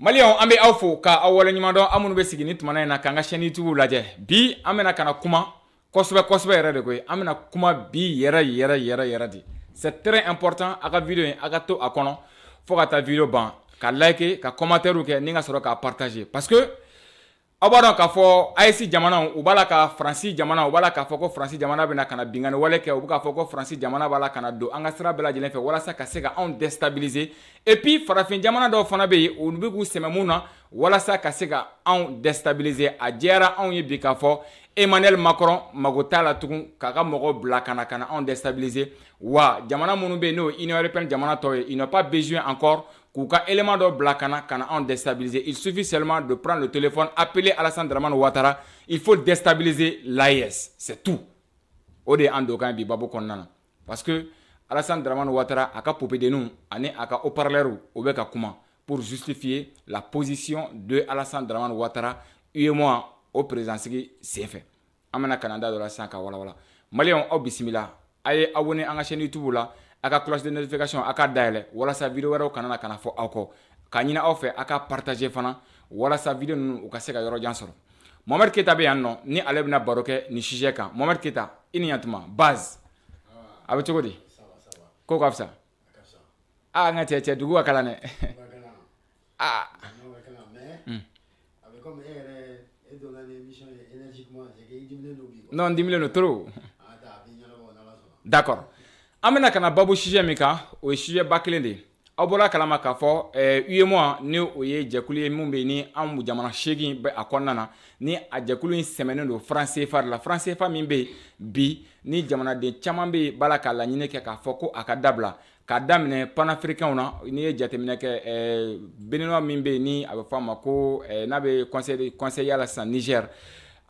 Malion ambe awfo ka awole nyimado amunu be sigini tumana na kanga chaîne YouTube laje bi amena kana kuma kosbe yere de koy amena kuma bi yere di. C'est très important aga vidéo aga to akono fo ka ta vidéo ban ka like ka commentaire ke ninga soro ka partager parce que abadon ka fo AEC jamana u bala ka France jamana u bala ka fo ko France jamana bena kana bingane wale ke u ka fo ko France jamana bala kana do anga sira bela jelen fe wala sa ka se ka on déstabiliser et puis farafin jamana do fana be u be ku sememuna wala sa ka se ka on déstabiliser a jera on ye bi ka fo Emmanuel Macron magotala tukun kaka mogo bla kana on déstabiliser wa jamana munu be no Union européenne jamana to il n'a pas besoin encore Kouka élément de blacana on déstabiliser. Il suffit seulement de prendre le téléphone, appeler Alassane Dramane Ouattara. Il faut déstabiliser l'AES. C'est tout. Ode Andokan bi babo konnana. Parce que Alassane Dramane Ouattara a ka popé de nous, ane a ka haut-parleur ou beka kuma pour justifier la position de Alassane Dramane Ouattara moi au président c'est fait. Amana Canada de la Sanka wala. Malion au bismillah. Aye abonné à la chaîne YouTube là. Aka cloche de notification aka daile wala sa vidéo wɛrɛw kana kana fo awko ka ɲina aw fɛ aka partager fana wala sa vidéo nunu u ka se ka yɔrɔ jan sɔrɔ Mohamed Keita be yan nɔ ni ale bɛna baro kɛ ni sujet kan Mohamed Keita i ni yantuma base a bɛ cogo di ko ka fisa a ŋa cɛ dugu ka kalan dɛ a non dimile no trop d'accord Amena kana babu sujet mika o sujet bakelen de abola kalama ka fɔ UEMOA ni o ye jɛkulu ye mun be ni an mu jamana 8 be a kɔnɔna na ni a jɛkulu in sɛmɛnen do France CFA la France CFA min be bi ni jamanaden caman be bala ka laɲini kɛ k'a fɔ ko a ka dabila ka daminɛ panafricains na ni ye jateminɛ kɛ Béninois min be ni a bɛ fɔ a ma ko n'a be conseiller la sisan Niger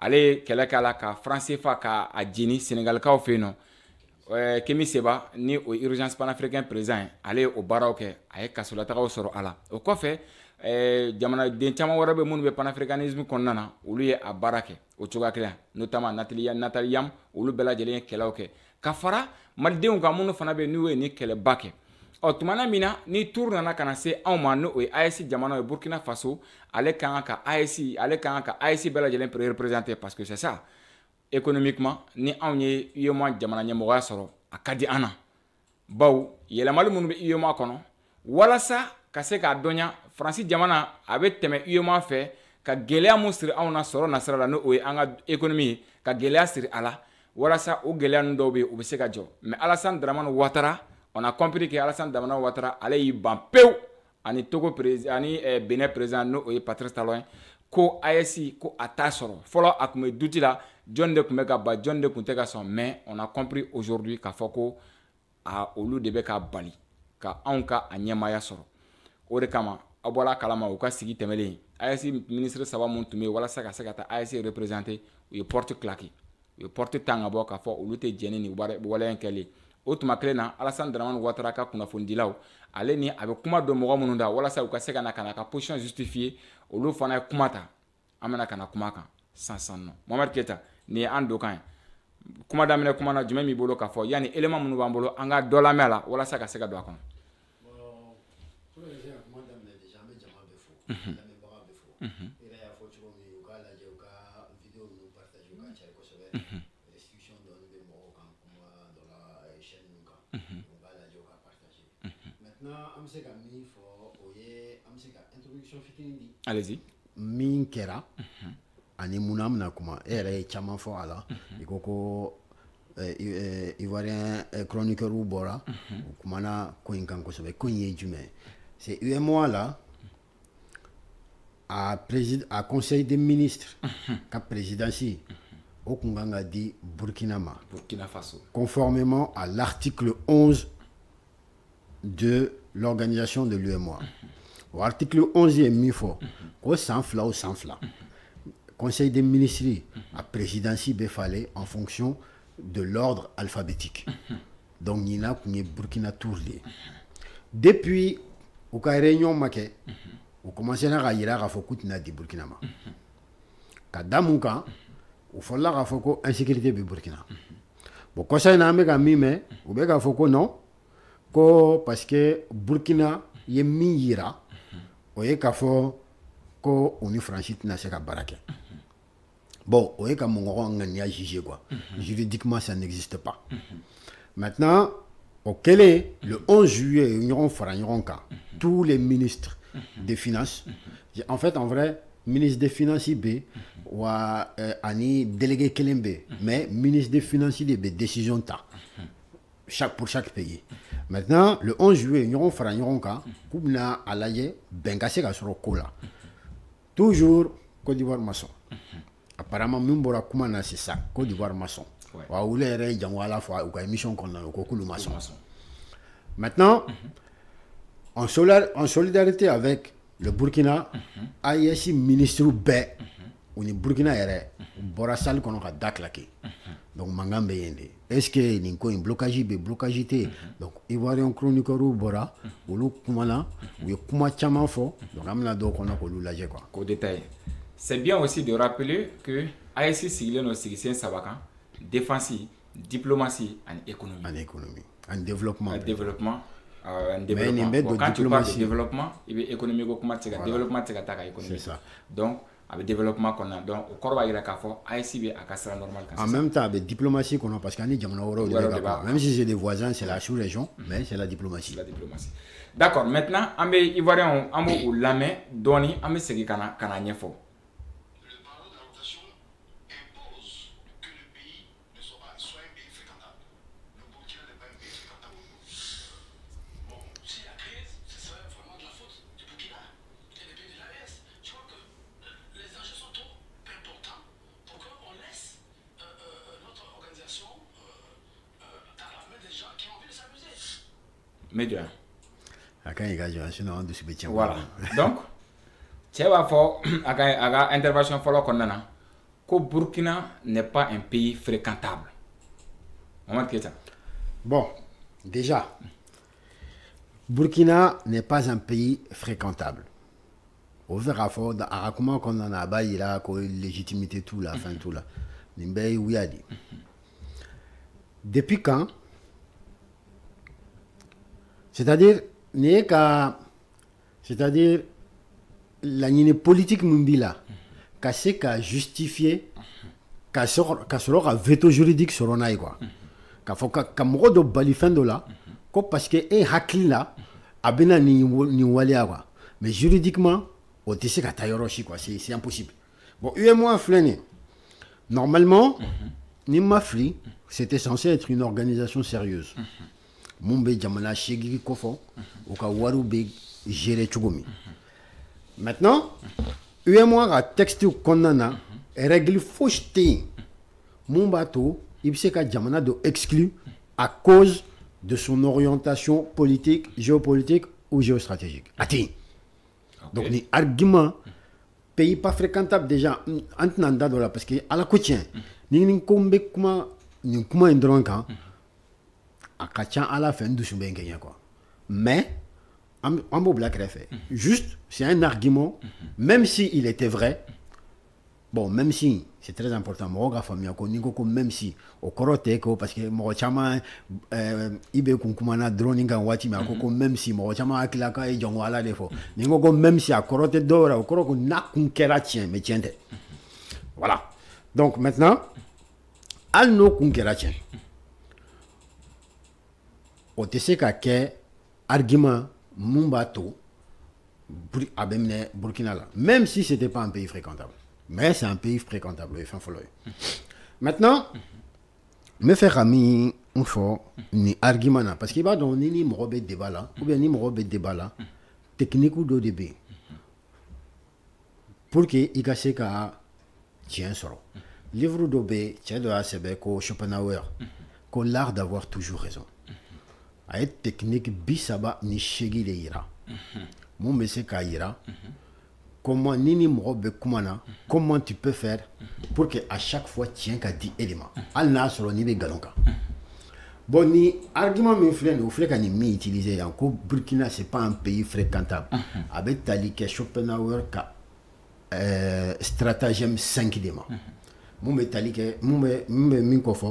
ale kɛlɛ k'a la ka France CFA ka a jini Sénégalikaw fɛ yen nɔ Kemi Seba ni o urgence panafricain présent ale o baaraw kɛ a ye kasolatagaw sɔrɔ a la o kɔfɛ jamanaden caman wɛrɛ bɛ minnu bɛ panafricanisme kɔnɔna na olu ye a baara kɛ o cogoya kelen notamment Nathalie Yam olu bɛɛ lajɛlen ye kɛlɛw kɛ ka fara malidenw kan minnu fana bɛ n'u ye ni kɛlɛba kɛ tumana min na ni tour nana kana se anw ma n'o ye AES jamana ye Burkina Faso ale kan ka AES bɛɛ lajɛlen représenter parce que c'est ça économiquement ni anw ye UEMOA jamana ɲɛmɔgɔya sɔrɔ a ka di an na baw yɛlɛmali minnu bɛ UEMOA kɔnɔ walasa ka se k'a dɔnya France jamana a bɛ tɛmɛ UEMOA fɛ ka gɛlɛya mun siri anw na sɔrɔ nasira la n'o ye an ka économie ye ka gɛlɛya siri a la walasa o gɛlɛya ninnu dɔw bɛ yen u bɛ se ka jɔ mais Alassane Dramane Ouattara on a compris que Alassane Dramane Ouattara ale y'i ban pewu ani Togo président ani Benin président n'o ye Patrice Talon ko AES ko a t'a sɔrɔ fɔlɔ a tun bɛ duti la John de Kumeka ba John de Kunteka son mais on a compris aujourd'hui k'a fɔ ko a olu de bɛ ka bali ka anw ka a ɲɛmaya sɔrɔ o de kama a bɔla kalama u ka sigi tɛmɛlen AES ministre saba mun tun bɛ walasa ka se ka taa AES représenter u ye porte claquer u ye porte tan ka bɔ k'a fɔ olu tɛ jɛni ni waleya in kɛlen o tuma kelen na Alassane Dramane Ouattara ka kunnafonidilaw ale ni a bɛ kuma dɔn mɔgɔ minnu da walasa u ka se ka na ka position justifier olu fana ye kuma ta an bɛna ka na kuma kan sans non Mohamed Keita ni an do kan kuma daminɛ kuma na jumɛn b'i bolo k'a fɔ yani élément minnu b'an bolo an ka dɔ lamɛn a la walasa ka se ka don a kɔnɔ. Allez-y. Min kɛra ani mun an bɛna kuma e yɛrɛ ye caman fɔ a la i ko ko ivoirien chroniqueur bɔra u kumana ko in kan kosɛbɛ ko in ye jumɛn c'est UEMOA la a conseil des ministres ka présidence o kun kan ka di Burkina Faso conformément à l'article 11 de l'organisation de l'UEMOA. Au article 11 ye min fɔ ko san fila o san fila Conseil des ministres a présidence bɛ falen en fonction de l'ordre alphabétique. Donc ɲina kun ye Burkina tour de ye depuis u ka réunion ma kɛ u commencé na ka yira k'a fɔ k'u tɛna di Burkina ma ka da mun kan u fɔlɔla k'a fɔ ko insécurité bɛ Burkina bon kɔsa in na an bɛ ka min mɛn u bɛ k'a fɔ ko non ko parce que Burkina ye min yira o ye k'a fɔ ko u ni Faransi tɛna se ka baara kɛ. Bon, o ye ka mɔgɔw ŋaniya juger quoi. Juridiquement ça n'existe pas. Maintenant, au kɛlen le 11 juillet ɲɔgɔn fara ɲɔgɔn kan tous les ministres des finances, en fait en vrai ministre des finances bɛ wa ani délégué kelen bɛ mais ministre des finances de bɛ décision ta pour chaque pays. Maintenant le 11 juillet ɲɔgɔn fara ɲɔgɔn kan k'u bɛna a lajɛ bɛn ka se ka sɔrɔ ko la. Toujours Côte d'Ivoire ma sɔn. Apparemment min bɔra kuma na c'est ça, Côte d'Ivoire ma sɔn. Wa olu yɛrɛ jango ala fɔ u ka émission kɔnɔna na ko k'olu ma sɔn. Maintenant en solidarité avec le Burkina, AES ministre bɛɛ u ni Burkina yɛrɛ bɔra salle kɔnɔ ka da claquer. Donc mankan bɛ yen de. Est-ce que nin ko in blocage bɛ blocage tɛ yen. Donc Ivoirien chroniqueur bɔra olu kumana u ye kuma caman fɔ donc an bɛna dɔw kɔnɔ k'olu lajɛ quoi. Qu'au détail. C'est bien aussi de rappeler que AES sigilen no sigisen saba kan défense, diplomatie et économie. En économie, en développement. En développement. Bon, quand tu parles de développement, il y a économie automatique. Développement, c'est économie. C'est ça. Donc, avec développement qu'on a, donc au corps il y a qu'à faire AES à casser normal. En même temps, avec diplomatie qu'on a parce qu'on est même si c'est des voisins, c'est la sous-région, mais c'est la diplomatie. La diplomatie. D'accord. Maintenant, on est ivoirien, on est la main donnée, on est segui kana nyefo. Média. Voilà. Donc, tu vas faire une intervention que Burkina n'est pas un pays fréquentable. Bon, déjà, Burkina n'est pas un pays fréquentable. On verra fort, comment on en a baillé là, légitimité tout là, fin tout là. Nimbe oui a dit. Depuis quand? C'est-à-dire la ligne politique mumbila, c'est qu'à justifier, qu'à sort un veto juridique sur on a quoi, qu'à faut qu'à moro de balifendo là, parce que hakli là, abena ni walia quoi, mais juridiquement, au tissé qu'à tayoroshi quoi, c'est impossible. Bon, moi flané. Normalement, Nimafli, c'était censé être une organisation sérieuse. Mumbe jamana shegi kofo oka waru be gérer chugomi. Maintenant, UMOA a texte konana règle faucheté. Mumbato ibseka jamana do exclu à cause de son orientation politique, géopolitique ou géostratégique. Ati. Donc ni argument pays pas fréquentable déjà antnanda dola parce que à la coutien ni kombe kuma ni kuma indronka à Kachan à la fin de ce quoi. Mais, en beau black refait. Juste, c'est un argument, même s'il était vrai, bon, même si, c'est très important, même si, au Koroteko, parce que Morochama, Ibe Kunkumana, Droninga, Watima, même si, Morochama, Akilaka et Jongwala, défaut. Ningo, même si à Korote Dora, au Koroko, Nakunkeratien, mais tiens. Voilà. Donc maintenant, Alno Kunkeratien. O te se ka kɛ argument mun b'a to a bɛ minɛ Burkina la, même si c'était pas un pays fréquentable, mais c'est un pays fréquentable o ye fɛn fɔlɔ ye. Maintenant n bɛ fɛ ka min fɔ ni argument na parce que i b'a dɔn ni mɔgɔ bɛ débat la ou bien ni mɔgɔ bɛ débat la technique dɔ de bɛ yen pour que i ka se ka tiɲɛ sɔrɔ. Livre dɔ bɛ yen cɛ dɔ y'a sɛbɛn ko Schopenhauer ko l'art d'avoir toujours raison. A une technique bisaba ni shegi de ira. Mon monsieur ka ira. Comment nini morobe kumana, comment tu peux faire pour que à chaque fois tiens qu'à 10 éléments. Al na solo ni be galonka. Bon ni argument me flène ou flèque ni mi utilisé encore Burkina c'est pas un pays fréquentable. Avec tali que Schopenhauer ka stratagème 5 éléments. Mon métallique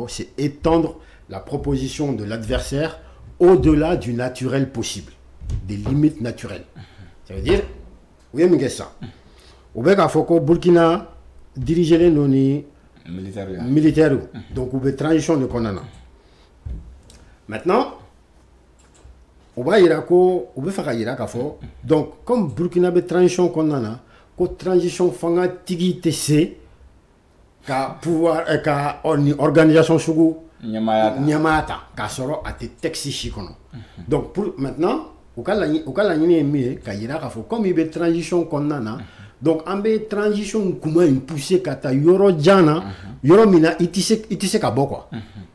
c'est étendre la proposition de l'adversaire au-delà du naturel possible, des limites naturelles. Ça veut dire, u ye min kɛ sisan u bɛ k'a fɔ ko Burkina dirigelen don ni militaire donc u bɛ transition de kɔnɔna na maintenant u b'a yira ko u bɛ fɛ ka yira k'a fɔ donc comme Burkina bɛ transition kɔnɔna na ko transition fanga tigi tɛ se ka pouvoir ka ni organisation sugu ɲɛmaaya ta k'a sɔrɔ a tɛ texte si kɔnɔ donc pour maintenant u ka laɲini ye min ye ka yira k'a fɔ comme i bɛ transition kɔnɔna na donc an bɛ transition kuma in pousser ka taa yɔrɔ jan na yɔrɔ min na i tɛ se ka bɔ quoi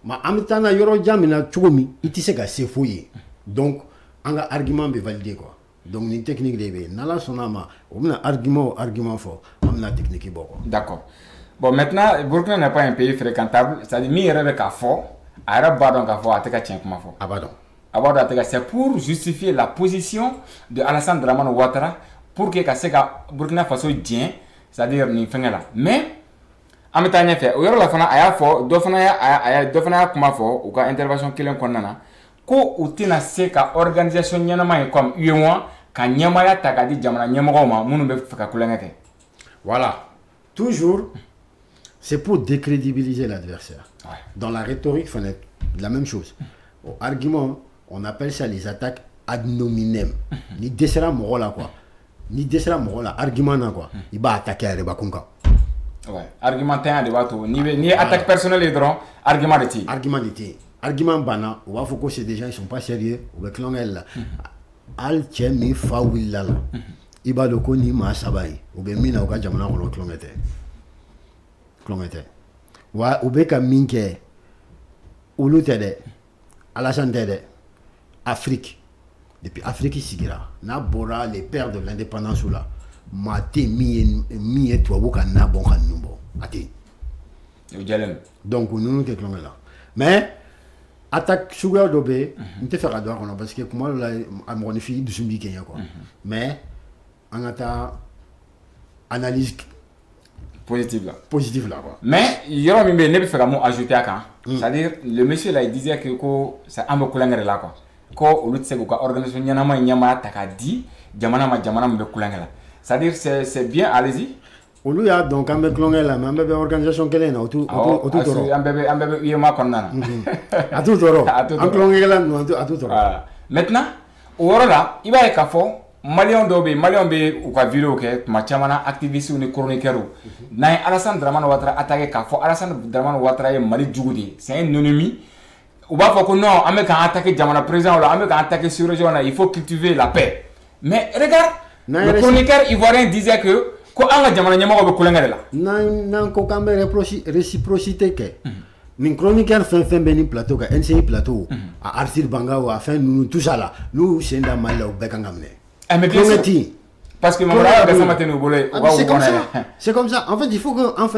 mais an bɛ taa na yɔrɔ jan min na cogo min i tɛ se ka se foyi ye donc an ka argument bɛ valider quoi donc nin technique de bɛ yen n'Ala sɔnna a ma o bɛna argument fɔ an bɛna technique bɔ quoi. D'accord. Bon, maintenant, Burkina n'est pas un pays fréquentable. C'est-à-dire, mi yɛrɛ k'a fɔ, a yɛrɛ b'a dɔn k'a fɔ a tɛ ka tiɲɛ kuma fɔ. A b'a dɔn. A b'a dɔn a tɛ ka. C'est pour justifier la position de Alassane Dramane Ouattara pour que ka se ka Burkina Faso diɲɛ, c'est-à-dire nin fɛngɛ la. Mais an bɛ taa ɲɛfɛ. O yɔrɔ la fana a y'a fɔ, dɔ fana y'a kuma fɔ u ka intervention kelen kɔnɔna na ko u tɛna se ka organisation ɲɛnama ye comme UEMOA ka ɲɛmaaya ta k'a di jamana ɲɛmɔgɔw ma minnu bɛ fɛ ka kulonkɛ kɛ. Voilà. Toujours. C'est pour décrédibiliser l'adversaire. Ouais. Dans la rhétorique, c'est la même chose. Au argument, on appelle ça les attaques ad nominem. Ni desera moro là quoi. Ni desera moro là argument là quoi. Il va attaquer à Rebakunka. Ouais. Argument t'es un débat tout. Ni attaque personnelle dron, argument de ti. Argument de ti. Argument bana. On va faut que c'est des gens ils sont pas sérieux. On va clonger là. Al tchemi fa willa là. Iba loko ni ma sabai. On va mina au cas jamana on clongete. Wa ubeka minke ulu tede Alassane tede Afrique depuis Afrique sigira na bora les pères de l'indépendance là maté mi et toi boka na bon kan numbo ati donc nous que clonge là mais attaque sugar dobé n'te faire adore on parce que comment la amonifi du sumbi Kenya quoi mais on a analyse positive là quoi. Mais il y aura même ne peut faire ajouter à quand c'est-à-dire le monsieur là il disait que ça ambe kulangere là quoi ko olu tse ko organisation nyama nyama takadi jamana me kulangela c'est-à-dire c'est bien allez-y olu ya donc ambe kulangere là mais ambe organisation kele na autour toro ambe yema konna na autour toro en kulangere là no autour toro maintenant oro là il va ka fo Malion be ou ka vidéo ke ma chamana activiste ou ni chroniqueur na Alassane Dramane Ouattara attaqué ka fo Alassane Dramane Ouattara ye Mali djugudi c'est un ennemi ou ba fo ko non ame ka attaquer jamana président là ame ka attaquer sur région là il faut cultiver la paix mais regarde le chroniqueur ivoirien disait que ko anga jamana nyama ko be kulengere la nan ko kambe réciprocité ke min chroniqueur fin beni plateau ka NCI plateau à Arthur Banga ou à fin nous tout ça là nous c'est dans mal au bekangamne. Parce que c'est comme ça. En fait, il faut qu'en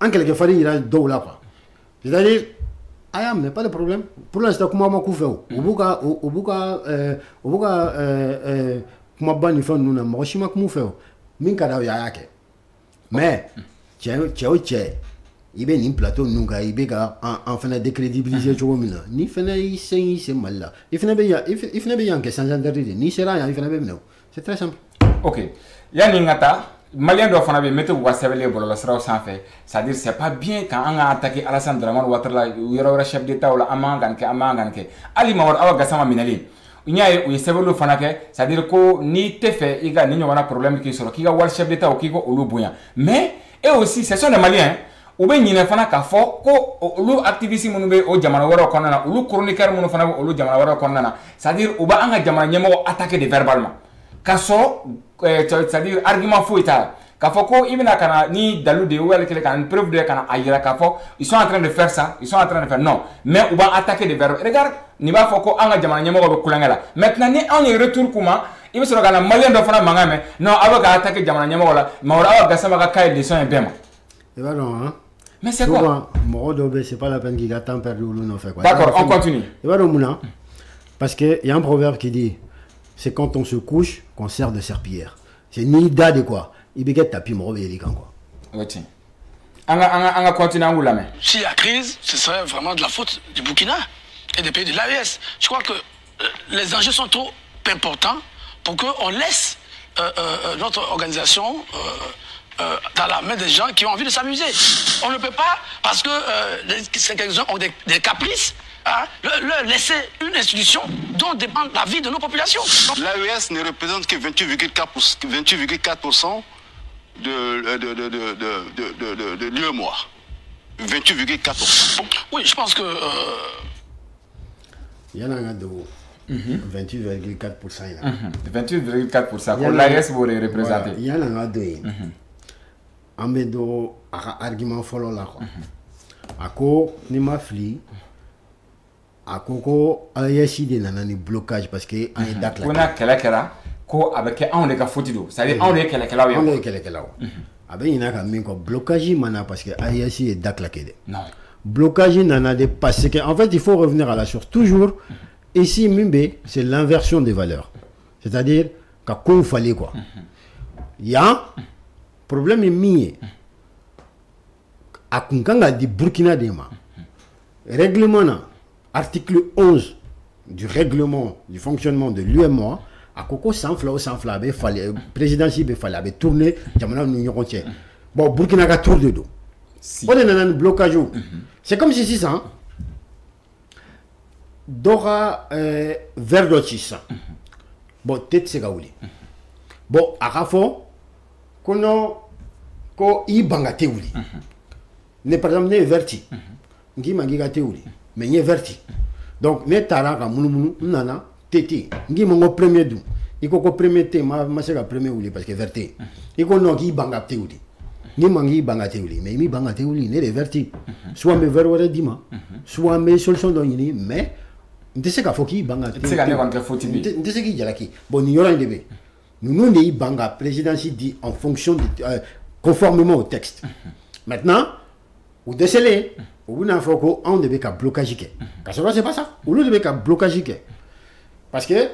quelque fois, il y a deux là. C'est-à-dire, il n'y a pas de problème. Pour l'instant, comment on fait mais, il y a un plateau, il y a un décrédibiliser ni c'est mal là. Il fait bien que sans interdit, ni sera il fait bien. C'est très simple. Ok. Yani ngata, Malien doit faire mettre ou savoir bolo la sera sanfé. C'est-à-dire c'est pas bien quand on a attaqué Alassane Dramane Ouattara, il y aura chef d'état ou la amangan ke. Ali mawar awa gasama minali. Il y a eu savoir le fanake, c'est-à-dire que ni te fait, il y a ni un problème qui sort, qui a wal chef d'état ou qui go au loubuya. Mais et aussi ce sont les Maliens. Ou bien il fana ka fo ko olu activiste munu be o jamana waro konnana olu chroniqueur munu fana olu jamana waro konnana c'est-à-dire ou ba anga jamana nyemo attaquer de verbalement ka so c'est-à-dire argument fou eta ka fo ko ibina kana ni dalu de wala kele kana preuve de kana ayira ka fo ils sont en train de faire ça ils sont en train de faire non mais ou ba attaquer de verbe regarde ni ba fo ko anga jamana nyemo be kulangala maintenant ni on y retour kuma il me sera kana malien do fana mangame non aba attaquer jamana nyemo la mawra awa gasama ka kay leçon et bema et bah non hein. Mais c'est quoi? C'est pas la peine qu'il a tant perdu ou non fait quoi. D'accord, on continue. Parce qu'il y a un proverbe qui dit c'est quand on se couche qu'on sert de serpillière. C'est ni de quoi. Il béguette tapis moro et quoi. Ok. On va continuer à la main. Si la crise, ce serait vraiment de la faute du Burkina et des pays de l'AES. Je crois que les enjeux sont trop importants pour qu'on laisse notre organisation dans la main des gens qui ont envie de s'amuser. On ne peut pas, parce que ces quelques-uns ont des caprices, hein, leur laisser une institution dont dépend la vie de nos populations. L'AES ne représente que 28,4% de l'UEMOA. 28,4%. Oui, je pense que... Il y en a un de 28,4%. 28,4%. Pour l'AES, vous les représentez. Il y en a un de un argument follow là. Ako ni ma fli. Ako ko AES de nanani blocage parce que on est d'accord. On a quelqu'un ko avec on est ka fotido. Ça veut dire on est quelqu'un. On est quelqu'un. Abe ina ka min ko blocage mana parce que AES est d'accord. Non. Blocage nana de parce que en fait il faut revenir à la source toujours. Ici Mimbe c'est l'inversion des valeurs. C'est-à-dire qu'il fallait quoi. Il y a problème est mis à Kunkanga di Burkina Dema. Règlement article 11 du règlement du fonctionnement de l'UEMOA à Koko sans fla fallait présidentiel fallait tourner jamana nous entière. Bon Burkina a tour de dos. On est dans un blocage. C'est comme si ça Dora vers l'autisme. Bon tête c'est gaouli. Bon à rafo kono ko i bangate wuli. Ne par exemple ne verti. Ngi mangi gate wuli. Mais ne verti. Donc ne tara ka munu nana tete. Ngi mongo premier du. Iko ko premier te ma se ka premier wuli parce que verti. Iko no ki bangate wuli. Ni mangi bangate wuli. Mais mi bangate wuli ne verti. Soit me verwore dima. Soit me solution do yini mais ndese ka foki bangate. Ndese ka ne kon ke foti bi. Ndese ki jalaki. Bon ni yora ndebe. Nous n'avons pas présidentielle dit en fonction de, conformément au texte. Maintenant, vous décelez, vous n'avez pas on devait qu'à blocage. Parce que c'est pas ça. Vous devez qu'à blocage. Parce que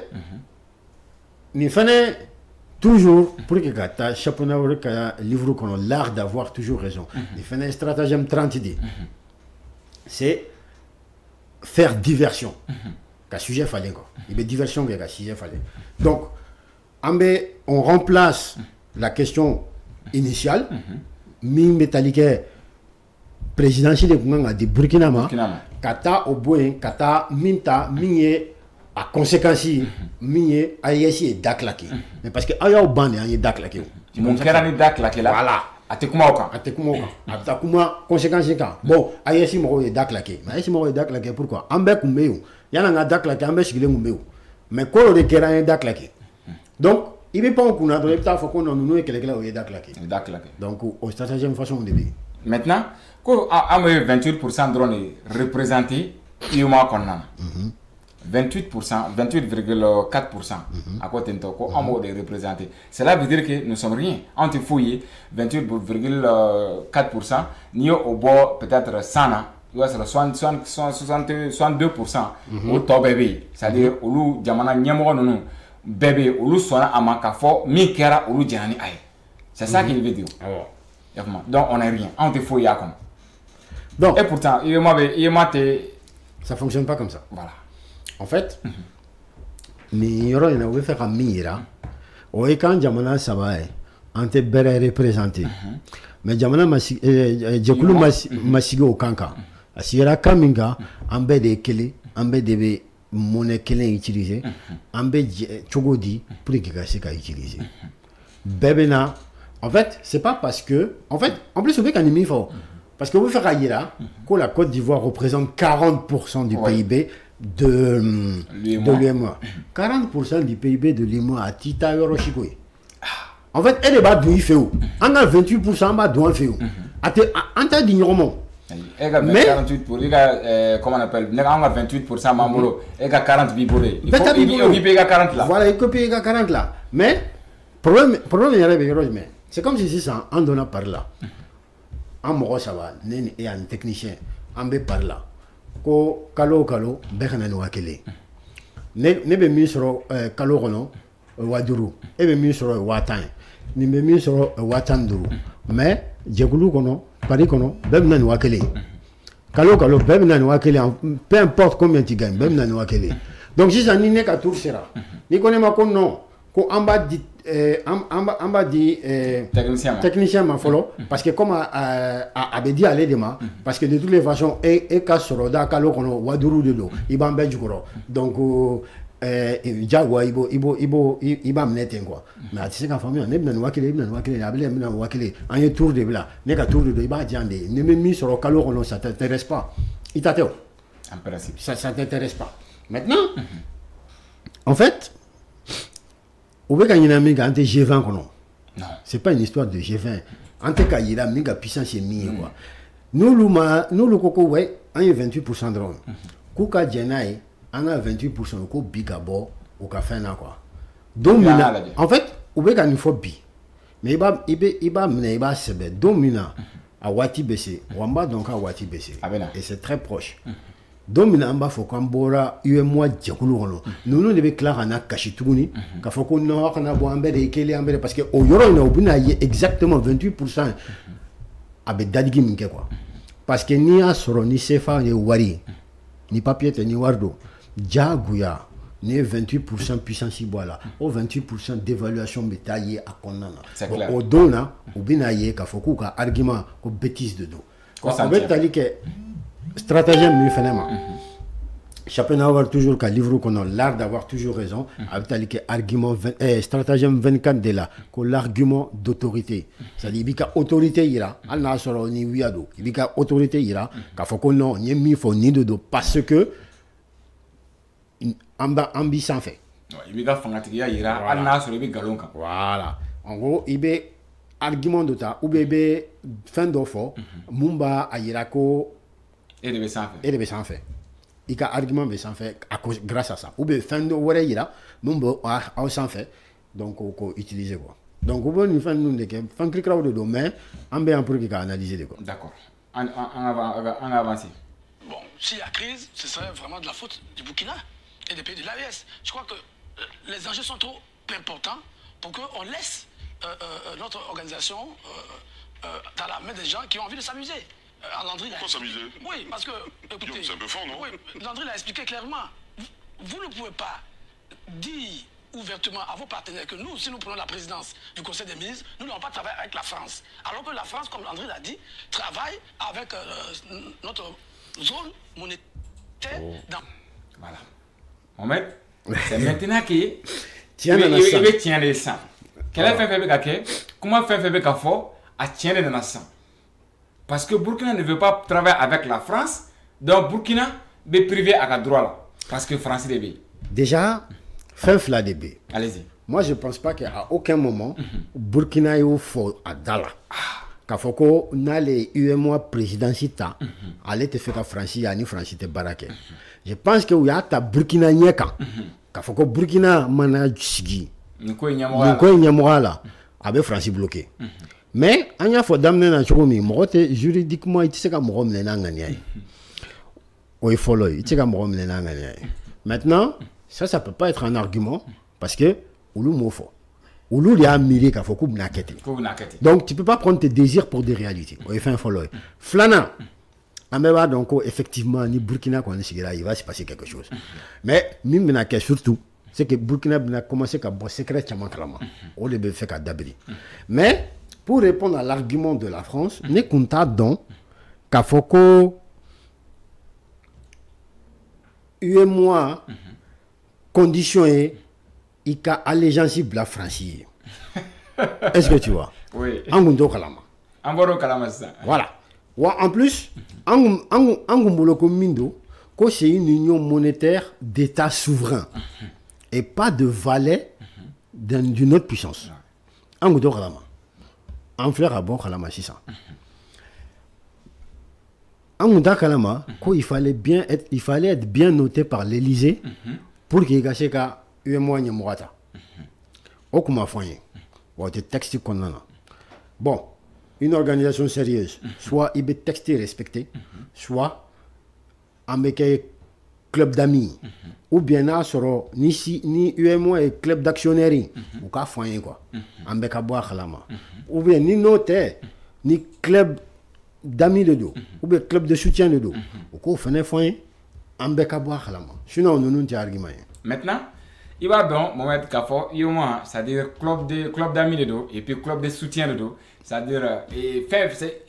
nous faisons toujours pour que ta championnat livre qu'on a l'art d'avoir toujours raison. Nous faisons un stratagème 30 idées. C'est faire diversion. Qu'à sujet fallait quoi. Il y a diversion qu'à sujet fallait. Donc on remplace la question initiale, mi métallique présidentielle de Burkina Faso, kata au boin, kata minta, miye à conséquence, miye AES est daklaki. Mais parce que ayo bande est daklaki. Mon cœur est daklaki là. Voilà. Atekuma conséquence quand. Bon, AES est daklaki. Mais AES est daklaki pourquoi? Ambe kumbeu. Yana nga daklaki, ambe shigile kumbeu. Mais quoi le kera est daklaki. Donc, il ne peut pas qu'on a donné ta fois qu'on a nous quelqu'un qui est d'accord. Donc, au stratagème façon de dire. Maintenant, quand on a 28% drone représenté, il y a 28%, 28,4% à côté de toi, on a représenté. Cela veut dire que nous ne sommes rien. On te fouille 28,4%, nous au bord peut-être 100, il y a 62% au top bébé. C'est-à-dire, au loup, Diamana, Niamoro, nous. Bébé olu sona amaka fo mi kera olu janani ay. C'est ça qu'il veut dire. Donc on n'est rien. On te fouille à comme. Donc et pourtant il m'a ça fonctionne pas comme ça. Voilà. En fait, ni yoro ina we faire mira. O e kan jamana sabae ante bere représenté. Mais jamana masi jekulu masigo o kanka. Asira kaminga ambe de kele ambe de monnaie qu'elle est utilisée, en Tchogodi pour que c'est utilisé. Bébéna, en fait, c'est pas parce que, en fait, en plus, vous voyez qu'un ennemi fort. Parce que vous faites là, que la Côte d'Ivoire représente 40% du PIB de l'UEMOA. 40% du PIB de l'UEMOA à Tita Yoroshikoy. En fait, elle est bas d'où il fait où? On a 28% bas d'où il fait où? En tas d'ignorement. Mais 48 pour comment on appelle, on a 28% Mamolo, et 40 bibolé. Il faut payer 40 là. Voilà, il faut payer 40 là. Mais problème mais c'est comme si ça en donnant par là. En moro ça va, et un technicien, en bé par là. Ko kalo bekana no wakele. Ne be mi soro kalo rono waduru. E be mi soro watan. Ni be mi soro watanduru. Mais jegulu kono Paris kono bem na wakele. Kalo bem na wakele, peu importe combien tu gagnes, bem na wakele. Donc si ça n'y n'est qu'à tout sera. Ni connaît ma non, ko amba dit on va dire technicien ma follow parce que comme avait dit aller demain parce que de toutes les façons et ka soro da ka lo kono waduru de do iba mbe jukoro donc jagwa iba mneten quoi mais atise ka famille on ebna wakile abele ebna wakile en ye tour de bla ne ka tour de do iba jande ne me mi soro ka lo kono ça t'intéresse pas itateo en principe ça t'intéresse pas maintenant en fait ou bien quand il y a un G20 non, c'est pas une histoire de G20. En tout cas, il y a une puissance quoi. Nous le coco ouais, on a 28% de l'homme. Kuka Djenaï, on a 28% de bigabo au café na quoi. Donc en fait, ou bien quand il faut bi, mais il va sebe domina à Wati BC, Wamba donc à Wati BC. Et c'est très proche. Donc on va faut qu'on bora UMOA djekulu kono nous devons clair na kashituni ka faut qu'on no kana bo ambere kele ambere parce que au yoro na obuna y exactement 28% abe dadigi minke quoi parce que ni asoro ni sefa ni wari ni papier ni wardo jaguya ni 28% puissance ibola au 28% d'évaluation bétaillée à konana au dona obina y ka faut ka argument ko bêtise de dos ko abe talike stratégie mieux finalement Chapin avoir toujours qu'un livre qu'on a l'art d'avoir toujours raison avec argument stratégie 24 de là que l'argument d'autorité c'est-à-dire il y a autorité ira al na soro ni wiado il y a autorité ira ka faut qu'on non ni mi faut ni de parce que ambi sans fait il y a fanatikia ira al na soro bi galonka voilà en gros il y a argument de ta ou bébé fin d'offre mumba ayira ko et de sans fait. Il y a argument mais sans fait grâce à ça. Ou bien fin de ouais il a nous sans fait donc on utiliser quoi. Donc on peut faire nous de fin cliquer au domaine en bien pour qu'il analyser de quoi. D'accord. On avance. Bon, s'il y a crise, ce serait vraiment de la faute du Burkina et des pays de l'AES. Je crois que les enjeux sont trop importants pour qu'on laisse notre organisation dans la main des gens qui ont envie de s'amuser. Pourquoi s'amuser? Oui, parce que, écoutez, c'est un peu fort, non? Oui, Landry l'a expliqué clairement. Vous ne pouvez pas dire ouvertement à vos partenaires que nous, si nous prenons la présidence du Conseil des ministres, nous n'allons pas travailler avec la France. Alors que la France, comme Landry l'a dit, travaille avec notre zone monétaire dans... Voilà. Mohamed, c'est maintenant qu'il tient le sang. Quel est fait comment faire à tirer dans le sang? Parce que Burkina ne veut pas travailler avec la France, donc Burkina est privé à la droit là. Parce que France est B. Déjà, fin fla de B. Allez-y. Moi, je ne pense pas qu'à aucun moment, Burkina est au fond à Dala. Quand faut n'a les UMOA présidentita, allez te faire France, il y a ni France te baraque. Je pense que il y a ta Burkina nyeka. Quand faut que Burkina manage sigi. Nous quoi là, avec France bloqué. Mais il y a faut d'amener dans choumi, juridiquement il sait comme rom les nangani. Oui, follow, il sait comme rom les nangani. Maintenant, ça peut pas être un argument parce que oulou mofo. Oulou il y a miré qu'il faut qu'on nakete. Donc tu peux pas prendre tes désirs pour des réalités. Oui, fait un follow. Flana. Ameba donc effectivement ni Burkina quand on est là, il va se passer quelque chose. Mais mime surtout c'est que Burkina a commencé à bosser secrètement clairement. On le fait qu'à d'abri. Mais pour répondre à l'argument de la France, n'est compta donc qu'à Foko UMOA condition est il y a allégeance de la France. Est-ce que tu vois? Oui. Angundo Kalama. Amboro Kalama ça. Voilà. En plus, Angumboloko Komindo, c'est une union monétaire d'États souverains et pas de valet d'une autre puissance. Angundo Kalama. En fleur à bon Kalama, c'est ça. Angundo Kalama, il fallait être bien noté par l'Élysée pour qu'il y ait qu'à UMOA Nyamurata. Au kuma foyer. Bon, des textes qu'on a. Bon. Une organisation sérieuse, soit il est texté respecté, soit avec un club d'amis, ou bien ni UMOA et club d'actionnaires, ou qu'à foyer quoi, avec un bois khalama, ou bien ni notaire, ni club d'amis de dos, ou bien club de soutien de dos, ou qu'on fait un foyer, avec un bois khalama. Sinon, nous n'avons pas d'argument. Maintenant, il va donc Mohamed Kafo c'est-à-dire club d'amis de dos et puis club de soutien de dos, c'est-à-dire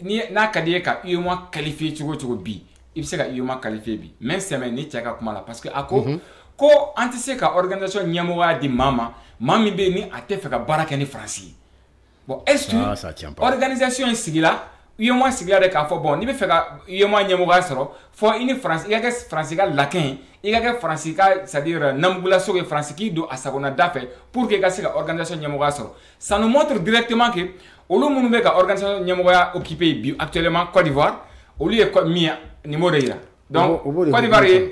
ni n'a qu'à dire qu'à qualifié tu bi il sait qu'à qualifié bi même semaine ni tchaka kuma là parce que à ko anticipé qu'à organisation nyamoa di mami be ni a te fait ka baraka ni France bon est-ce que organisation est sigila UEMOA sigila de k'a fɔ bon ni bɛ fɛ ka UEMOA ɲɛmɔgɔya sɔrɔ fɔ i ni France i ka kɛ France ka lakin i ka kɛ France ka c'est-à-dire namugulaso ye France k'i don a sagona da fɛ pour que i ka se ka organisation ɲɛmɔgɔya sɔrɔ ça nous montre directement que olu minnu bɛ ka organisation ɲɛmɔgɔya occupé bi actuellement Côte d'Ivoire olu ye min ye numéro de yira donc Côte d'Ivoire ye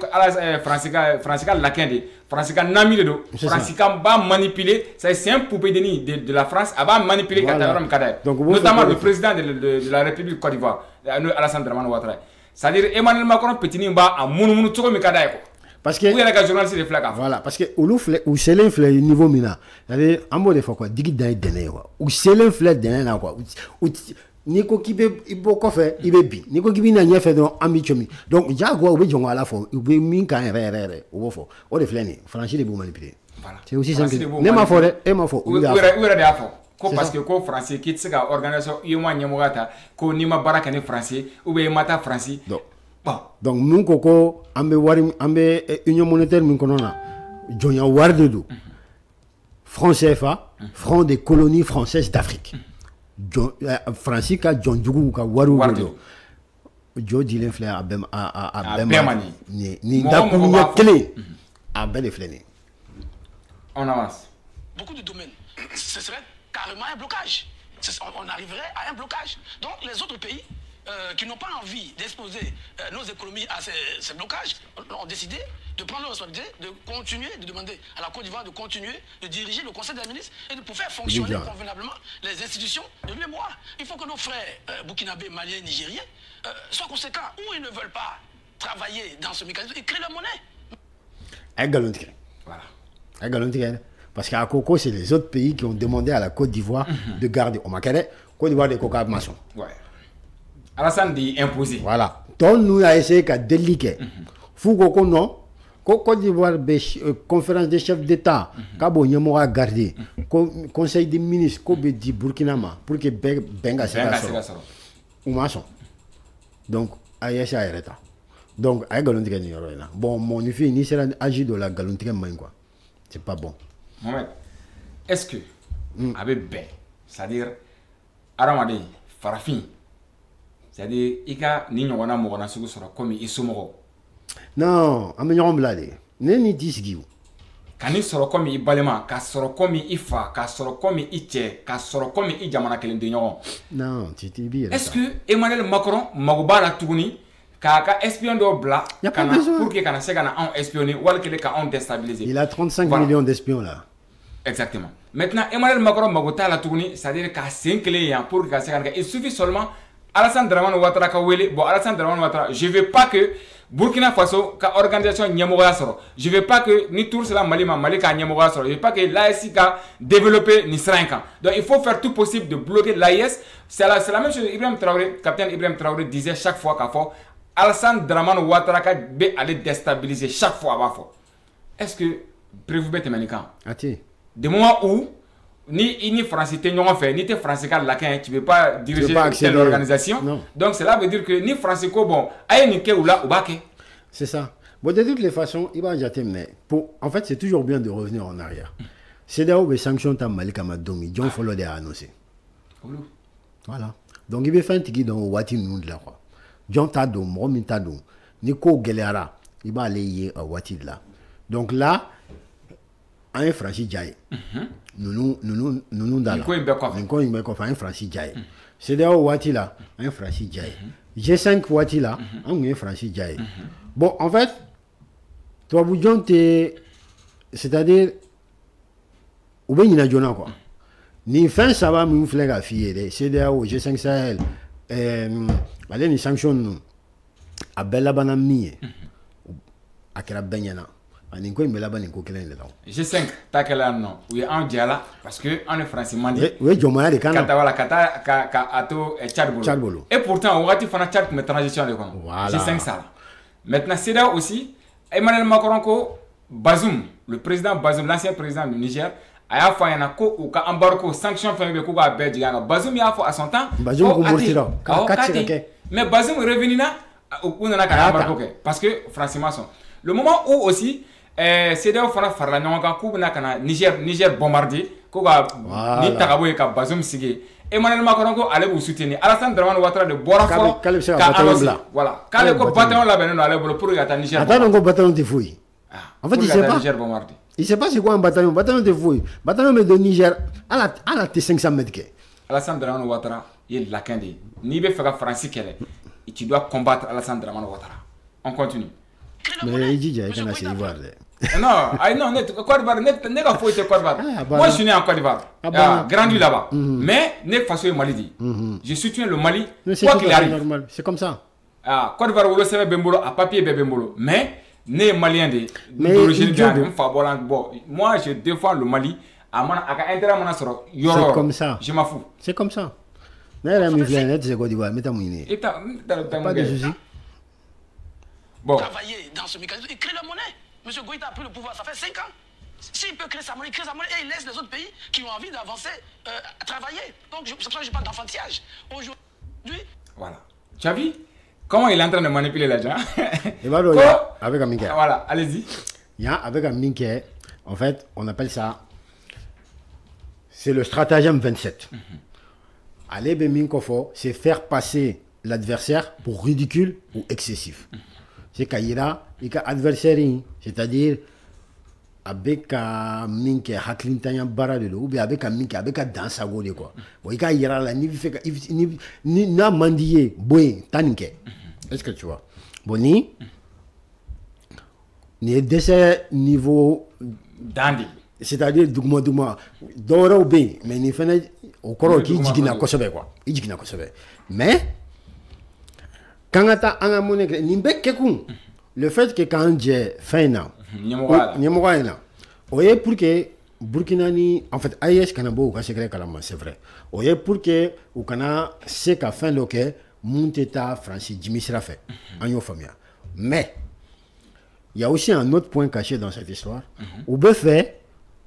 France ka lakin de France ka nami de do France ka ba manipuler c'est un poupée de la France a ba manipuler ka ta yɔrɔ min ka d'a ye notamment le président de la République Côte d'Ivoire Alassane Dramane Ouattara c'est-à-dire Emmanuel Macron petini ba a munumunu cogo min ka d'a ye quoi parce que u yɛrɛ ka journaliste de filɛ k'a fɔ voilà parce que olu filɛ u selen filɛ niveau min na c'est-à-dire an b'o de fɔ quoi digi dan ye dɛnɛ ye quoi u selen filɛ dɛnɛ na quoi n'i ko k'i bɛ i bɔ kɔfɛ i bɛ bin n'i ko k'i bɛ na ɲɛfɛ dɔrɔn an bɛ comi donc jagoya u bɛ jɔn ala fɔ u bɛ min kan yɛrɛ yɛrɛ u b'o fɔ o de filɛ nin ye Faransi de b'u manipuler c'est aussi simple ne m'a fɔ dɛ e m'a fɔ u yɛrɛ de y'a fɔ ko parce que ko France k'i tɛ se ka organisation UEMOA ɲɛmɔgɔya ta ko n'i ma baara kɛ ni France ou bien i ma taa France donc mun ko an bɛ wari an bɛ union monétaire min kɔnɔ na jɔnya wari de don franc CFA franc des colonies françaises d'Afrique France ka jɔn jugu ka wariw de don jɔ dilen filɛ a bɛɛ ma nin dakuruɲɛ kelen a bɛɛ de filɛ nin on avance beaucoup de domaines ce serait carrément un blocage on arriverait à un blocage donc les autres pays qui n'ont pas envie d'exposer nos économies à ces blocages ont décidé de prendre leur responsabilité, de continuer, de demander à la Côte d'Ivoire de continuer de diriger le Conseil des ministres et de pouvoir faire fonctionner convenablement les institutions de l'UEMOA. Il faut que nos frères burkinabés, maliens, nigériens soient conséquents ou ils ne veulent pas travailler dans ce mécanisme, ils créent leur monnaie. Voilà. Parce qu'à Coco, c'est les autres pays qui ont demandé à la Côte d'Ivoire de garder. Au Makere, Côte d'Ivoire de Coca maçon. Ouais. Alassane dit imposer. Voilà. Donc nous avons essayé de déliquer. Foucault non. Côte d'Ivoire, conférence des chefs d'État, Kabo Nyamora gardé, conseil des ministres, Kobe di Burkina pour que Benga se ou maçon. Donc, Aïcha Ereta. Donc, Aïe Galontiga Niorena. Bon, mon fils, ni sera agi de la Galontiga Main quoi. C'est pas bon. Mohamed, est-ce que, avec Ben, c'est-à-dire, Aramadi, Farafin, c'est-à-dire, Ika Ninyona Morana Sugu sera comme Isumoro. Non, on me blâmer. N'est disgiu. Quand il sera comme il balema, quand sera comme il fa, quand sera comme il tient, quand sera comme il jamana kelen de nyon. Non, tu t'es bien. Est-ce que Emmanuel Macron magoba la tourni, ka espion do bla, pour que kana se kana on espionner, ou que ka on déstabiliser. Il a 35 millions d'espions là. Exactement. Maintenant Emmanuel Macron magota la tourni, c'est-à-dire qu'à 5 clés pour que se kana, il suffit seulement Alassane Dramane Ouattara ka wele, bon Alassane Dramane Ouattara, je veux pas que Burkina Faso ka organisation nyamoga soro. Je veux pas que ni tour cela Mali ka nyamoga soro. Je veux pas que l'AES ka développer ni 5 ans. Donc il faut faire tout possible de bloquer l'AES. C'est la même chose. Ibrahim Traoré, capitaine Ibrahim Traoré disait chaque fois qu'à fort Alassane Dramane Ouattara ka be aller déstabiliser chaque fois à fort. Est-ce que prévu bête manika? De moment où ni français t'es non fait ni t'es français car laquin tu veux pas diriger telle organisation donc cela veut dire que ni français ko bon aye ni ke ou là ou baké c'est ça bon de toutes les façons il va mais pour en fait c'est toujours bien de revenir en arrière c'est là où les sanctions ta Malika Madomi John follow des annoncé voilà donc il veut faire un tiki dans Wati nous là quoi John Tado Momi Tado Nico Gelera il va aller y à Wati là donc là un français jaye nous dans un Francis Jaye. C'est là où Wati là, un Francis Jaye. G5 Wati là, un Francis Jaye. Bon, en fait, toi, vous c'est-à-dire, où bien il y a quoi. Ni fin ça va me faire la fille, c'est là où G5 Sahel, allez, les sanctions, à Bella Banami, à Kerabenyana. G5 takela non oui en diala parce que on est français mandi oui jomaya de kana kata wala kata ka ato Tchad bolo et pourtant on va faire Tchad comme transition de quoi G5 ça maintenant c'est là aussi Emmanuel Macron ko Bazoum le président Bazoum, l'ancien président du Niger, a y'a fɔ a ɲɛna ko u ka embargo sanction fɛn bɛ k'u k'a bɛɛ jigin a kan. Bazoum y'a fɔ à son temps. Bazoum ko murtira. Mais Bazoum est revenu là, u nana ka embargo kɛ parce que franchement son. Le moment où aussi CEDEAO fana farala ɲɔgɔn kan k'u bɛna ka na Niger bombarder ko ka ni tagabɔ ye ka Bazoum sigi. Emmanuel Macron ko ale b'u soutenir. Alassane Dramane Ouattara de bɔra fɔlɔ ka annoncer. Voilà. K'ale ko bataillon labɛnnen don ale bolo pour que ka taa Niger. Attends, ko bataillon tɛ foyi. En fait, il sait pas. Il sait pas c'est quoi un bataillon. Bataillon de fouille. Bataillon de Niger. À la T500 mètres. Alassane Dramane Ouattara, il est laquin de. Ni be faire France qu'elle et tu dois combattre Alassane Dramane Ouattara. On continue. Mais il dit qu'il y a un assez ivoire. Non, Côte d'Ivoire, n'est pas fouille Côte d'Ivoire. Moi, je suis né en Côte d'Ivoire. Grandi là-bas. Mais n'est pas sur Mali dit. Je soutiens le Mali. Quoi qu'il arrive. C'est comme ça. Côte d'Ivoire, vous le savez, Bembolo, à papier, Bembolo. Mais né malien d'origine ghanéenne, moi je défends le Mali. C'est comme ça. Je m'en fous. C'est comme ça. Pas de soucis. Bon. Travailler dans ce mécanisme, il crée la monnaie. Monsieur Goïta a pris le pouvoir, ça fait 5 ans. S'il peut créer sa monnaie, il crée sa monnaie et il laisse les autres pays qui ont envie d'avancer à travailler. Donc c'est pour ça que je parle d'enfantillage. Aujourd'hui. Voilà. Tu as vu comment il est en train de manipuler les gens? Avec un minké. Voilà, allez-y. Avec un minké, en fait, on appelle ça, c'est le stratagème 27. Aller Minkofo, c'est faire passer l'adversaire pour ridicule ou excessif. C'est Kaira, il y a adversaire, c'est-à-dire avec un minké, Haklintanya Baradelo, ou bien avec un minké, avec un dansago de quoi. Il y a la ni na mandier, boy, tanike. Est-ce que tu vois? Boni, ni décès niveau Dandi. C'est-à-dire Douma, Dora ou B, mais ni fait au corps qui dit qu'il n'a pas quoi. Il dit qu'il n'a pas mais quand on a un monnaie, ni bec le fait que quand j'ai fait un oye pour que Burkinani, en fait, AIS Kanabo, c'est vrai. Oye pour que ou kana c'est qu'à fin le que mon état Francis Jimmy sera fait en your famille. Mais il y a aussi un autre point caché dans cette histoire. Ou be fait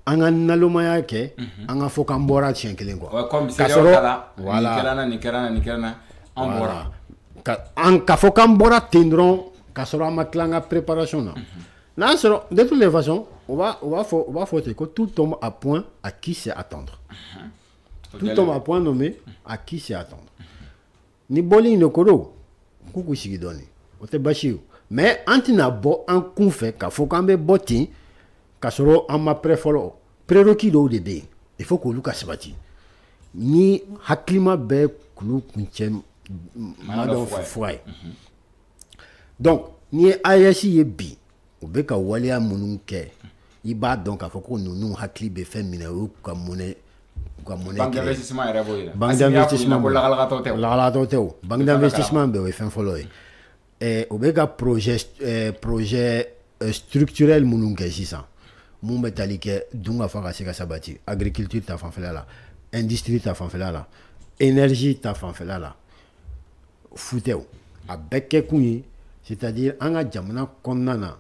en alomaya ke en fokambora tien kelengwa. Comme c'est voilà. Nikerana en bora. En kafokambora tindron kasora maklanga préparation là. De toutes les façons, on va faire que tout tombe à point à qui c'est attendre. Tout tombe à point nommé à qui c'est attendre. Ni boli no koro kuku sigi doni o te bashi mais antina bo an kun fait ka fo kambe boti ka soro an ma prefolo prérequis do de be il faut que luka sabati ni haklima be kulu kunchem mado foi donc ni ayasi ye bi o be ka walia mununke iba donc a fo ko nunu hakli be fe minero ka monnaie. Banque d'investissement est révolue. Banque d'investissement. Banque d'investissement, ben oui, fin follow. Et au béga projet structurel mounouke ici ça. Moun métallique dunga fara seka sabati. Agriculture ta fan là. Industrie ta fan là. Énergie ta fan là. Fouteo. A beke kuni, c'est-à-dire anga jamana konnana.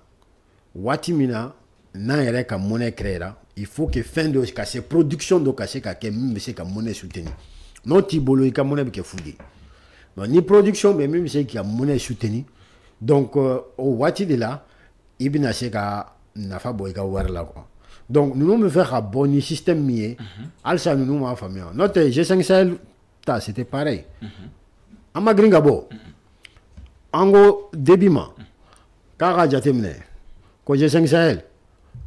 Watimina na yere ka monnaie créera. Il faut que fin de ces production de casser que même c'est comme monnaie soutenue. Non tibolo ka monnaie que foudé. Donc ni production mais même c'est qui a monnaie soutenue. Donc au wati de là, ibina c'est ka nafa boy ka war là quoi. Donc nous me faire un bon système mieux. Alsa nous ma famille. Notre G5 Sahel ta c'était pareil. Amagringabo. Ango débima. Kara jatemne. Ko G5 Sahel.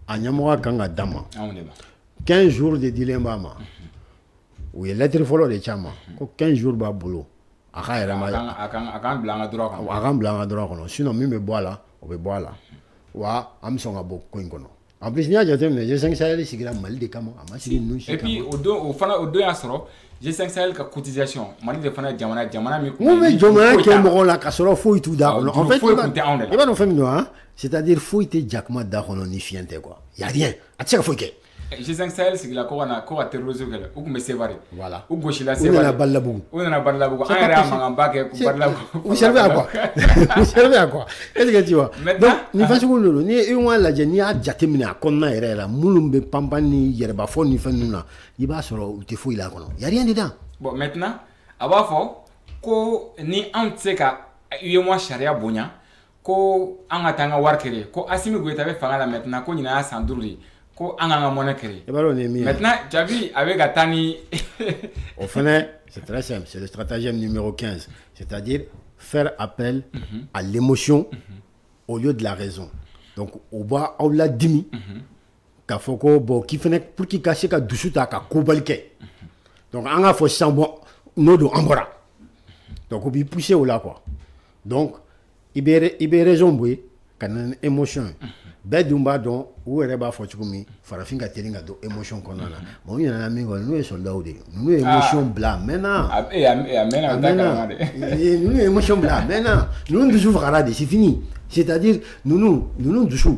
Anyamora kanga dama 15 jours de dilemme oui lettre follow de chama ko 15 jours ba boulot akan blanga droit sinon mi me bois là on be bois là wa am songa bo ko ngono en plus nya jatem ne G5 Sahel sigira Mali de kama amasi nu et puis au deux asro G5 Sahel ka cotisation Mali de fana jamana mi mais jamana ke mo la ka soro fo itu da en fait il va nous faire c'est-à-dire faut être Jackma d'Arono ni fiente quoi. Il y a rien. À chaque fois que G5 Sahel sigila ko ka terrorisme kɛlɛ u kun bɛ Sévaré Voilà. u gosila Ou nana Sévaré Balabougou. u nana Barilabugu an yɛrɛ y'a mankanba kɛ Barilabugu. Vous servez à quoi? Vous servez à quoi? Est-ce que tu vois? Maintenant, donc ni fasugu lolo ni i wa lajɛ n'i y'a jateminɛ a kɔnɔna yɛrɛ la minnu bɛ panpan ni yɛrɛbafɔ ni fɛn ninnu na i b'a sɔrɔ u tɛ foyi la kɔnɔ. Y a rien dedans. Bon maintenant a b'a fɔ ko ni anw tɛ se ka UEMOA sariya bonya ko an ka taa an ka wari créer ko Assimi Goïta bɛ fanga la maintenant ko ɲinan y'a san 5 de ye ko an k'an ka monnaie créer. I b'a dɔn nin ye min ye. Maintenant tu as vu a bɛ ka taa ni Au fond, c'est très simple, c'est le stratagème numéro 15, c'est-à-dire faire appel à l'émotion au lieu de la raison. Donc, on va au la dimi, k'a fɔ ko bon qui fait pour qu'il casse ka dusu ta ka kobali kɛ. Donc, on a fait ça bon, nous do ambora. Donc, on peut pousser au là quoi. Donc, il y a raison boy, quand une émotion. Bɛɛ dun b'a dɔn u yɛrɛ b'a fɔ cogo min farafin ka teli ka don émotion kɔnɔna na bon u ɲinɛna min kɔ ninnu ye soldat de ye ninnu ye émotion bila a mɛnna a mɛnna o t'a kalama dɛ ninnu ye émotion bila a mɛnna ninnu dusu fagara de c'est fini c'est-à-dire ninnu dusu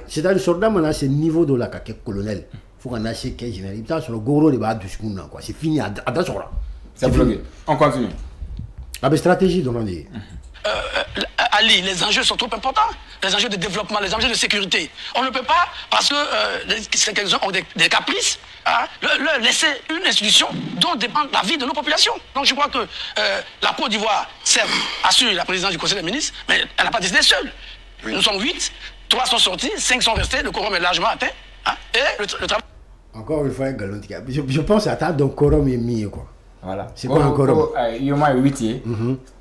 c'est-à-dire soldat mana se niveau dɔ la ka kɛ colonel fo ka na se kɛ général i bɛ taa sɔrɔ gogoro de b'a dusukun na quoi c'est fini a da sɔgɔra c'est bloqué on continue a bɛ stratégie dɔrɔn de ye Ali, les enjeux sont trop importants. Les enjeux de développement, les enjeux de sécurité. On ne peut pas, parce que quelques-uns ont des caprices, hein, leur laisser une institution dont dépend la vie de nos populations. Donc je crois que la Côte d'Ivoire, certes, assure la présidence du Conseil des ministres, mais elle n'a pas décidé seule. Oui. Nous sommes 8, 3 sont sortis, 5 sont restés, le quorum est largement atteint. Hein, et le travail... Encore une fois, je pense à ta donc quorum est mis quoi. Voilà. C'est quoi un quorum? UEMOA est 8,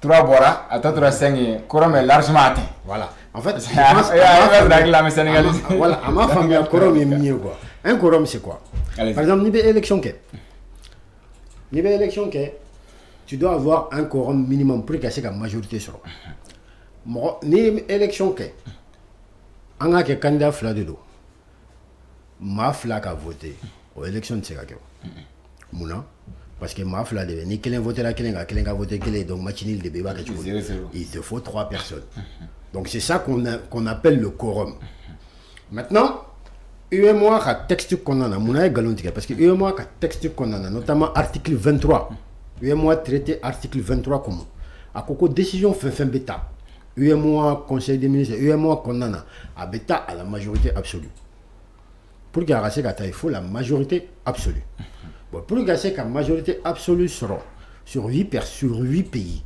3 bora, à toi 5, quorum est largement atteint. Voilà. En fait, je pense voilà, à ma famille, un quorum est mieux quoi. Un quorum c'est quoi? Par exemple, niveau élection tu dois avoir un quorum minimum pour que la majorité soit. Niveau élection on a que candidat fla de dos. Ma fla a voté aux élections de Ségaké. Mouna. Parce que ma fla de ni quelqu'un voté la quelqu'un a voté quelqu'un donc machinil de béba il te faut 3 personnes. Donc c'est ça qu'on appelle le quorum. Maintenant, UEMOA a texte qu'on en a, mouna galontique parce que UEMOA a texte qu'on en a, notamment article 23. UEMOA traité article 23 comme à coco décision fin bêta. UEMOA conseil des ministres, UEMOA qu'on en a bêta à la majorité absolue. Pour qu'il y ait il faut la majorité absolue. Bon, pour qu'il y ait la majorité absolue sur 8 pays,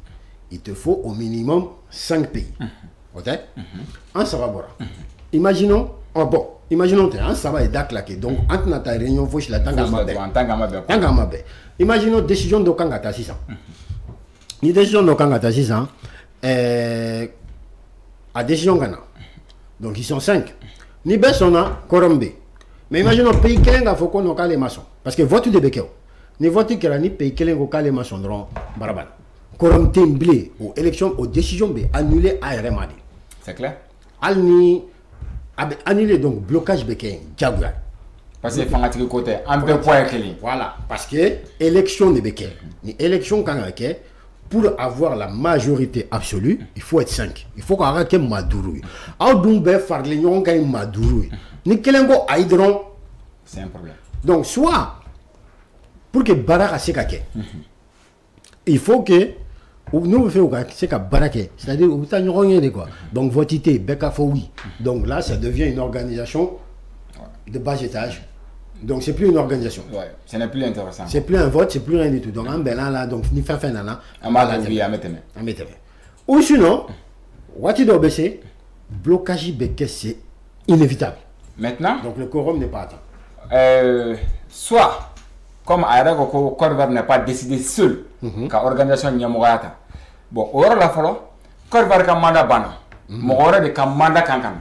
il te faut au minimum 5 pays. Ok? Un ça va voir. Imaginons, imaginons un ça va être claqué. Donc, entre notre réunion, il faut que la tangue. Imaginons décision de Kangata 600. Ni décision de Kangata 600, à décision Ghana. Donc, ils sont 5. Ni Bessona, Korombe. Mais imaginons pays qui a faut qu'on ait les maçons. Parce que vote de Bekeo. Ni vote qui a ni pays qui a les maçons dans Baraban. Korom temblé aux élections, aux décisions annulées à RMAD. C'est clair? Annulé donc blocage Beké, Diagouya. Parce que fanatique côté, un peu point voilà, parce que élection de Beké. Ni élection quand pour avoir la majorité absolue, il faut être 5. Il faut qu'on arrête Madourou. Aoudoumbé Farlignon gagne Madourou. Ni Kelengo Aïdron. C'est un problème. Donc, soit, pour que Baraka Sekake, il faut que nous faisons c'est qu'à Baraké, c'est-à-dire où t'as de quoi. Donc, votité, Beka oui. Donc là, ça devient une organisation de bas étage. Donc, c'est plus une organisation. Ouais, ce n'est plus intéressant. C'est plus un vote, c'est plus rien du tout. Donc, là, donc, ni fin nana. Ou sinon, what you baisser, blocage Beke, c'est inévitable. Maintenant, donc le quorum n'est pas atteint. Soit, comme Aérego Corver n'a pas décidé seul, qu'à l'organisation Nyamogata. Bon, au la fallo, Corver ka mandat bana. Mogore de ka mandat kankan.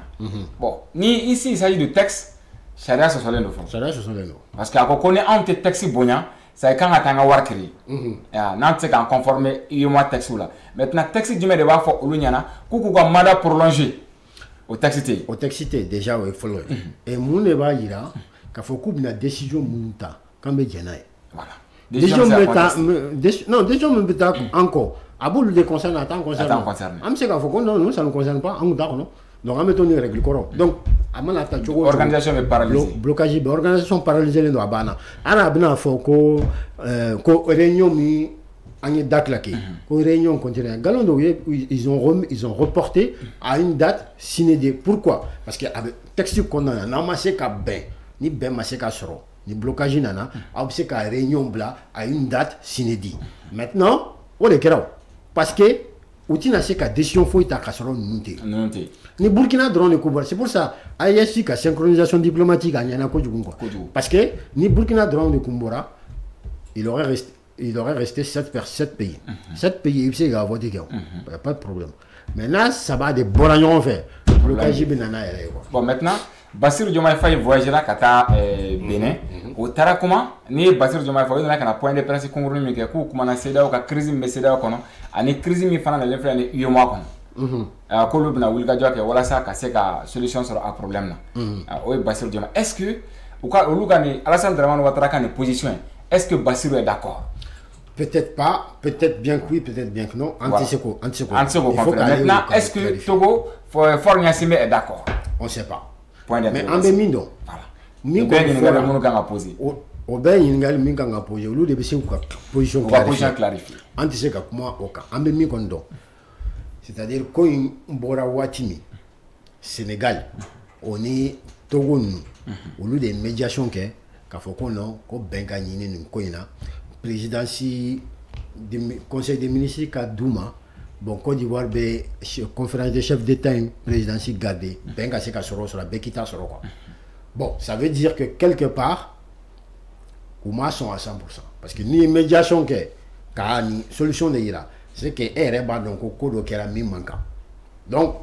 Bon, ni ici il s'agit de texte, Sharia se solen fond. Sharia se solen. Parce qu'à connaît un texte bonya, ça est quand atanga warkri. Nan te kan conformer yuma texte là. Maintenant texte du me de ba fo ulunyana, kuku ka mandat prolongé. Au texte déjà il faut le. Et mon débat ira qu'il faut qu'on ait une décision monta quand me djena. Voilà. Décision non décision monta encore. À bout de concerne attend concerne. Am c'est qu'il faut qu'on non ça ne concerne pas en d'accord non. Donc on met une règle correct. Donc Organisation est paralysée. Blocage, organisation paralysée les doigts bana. Ana bina fo ko réunion mi anye date là qui. Ko réunion continue. Galondo ils ont reporté à une date sinédée. Pourquoi? Parce que avec texte qu'on a amassé ka ben ni ben massé ka soro. Ni blocage nana a obsé ka réunion bla à une date sinédée. Maintenant, on est clair parce que outil n'a pas décision faut ta casserole nunté. Ni Burkina drone le Kouba. C'est pour ça AIS ka synchronisation diplomatique à Nyana Kodjungo. Parce que ni Burkina drone le Kumbora, il aurait resté 7 pays. 7 pays il a voté pas de problème. Maintenant ça va des boragnon faire. Blocage benana bon maintenant Bassirou Diomaye Faye voyagera kata Bénin. Au tara comment ni Bassirou Diomaye Faye na kana point de presse congrès mi ke ku kuma na seda ka crise me seda kono ani crise mi fana na l'enfant ni UEMOA kono. Ko lu bina wulga joke wala sa ka se ka solution sur un problème na. O Bassirou Diomaye est-ce que ou ka oluga ni Alassane Dramane Ouattara ka ni position est-ce que Bassirou est d'accord? Peut-être pas, peut-être bien que oui, peut-être bien que non. Antiseko. Maintenant, est-ce que Togo, Fort Niassime est d'accord? On ne sait pas. Mais en Bémindo, voilà. Min posé. Au Ben Yingal Minga posé, au lieu de baisser une position clarifiée. Antiseka, comment au cas. En Bémindo, c'est-à-dire quand Mbora Watimi, Sénégal, on est Togo, au lieu de médiation qu'il faut qu'on a, qu'on benga yine nous koina. Présidence du Conseil des ministres Kadouma, bon, Côte d'Ivoire, conférence des chefs d'État, présidence gardée, benga se kasoro sur la bekita soro quoi. Bon, ça veut dire que quelque part, Ouma sont à 100%. Parce que ni médiation que, ni solution de ira, c'est que Ereba donc au code qui a mis manquant. Donc,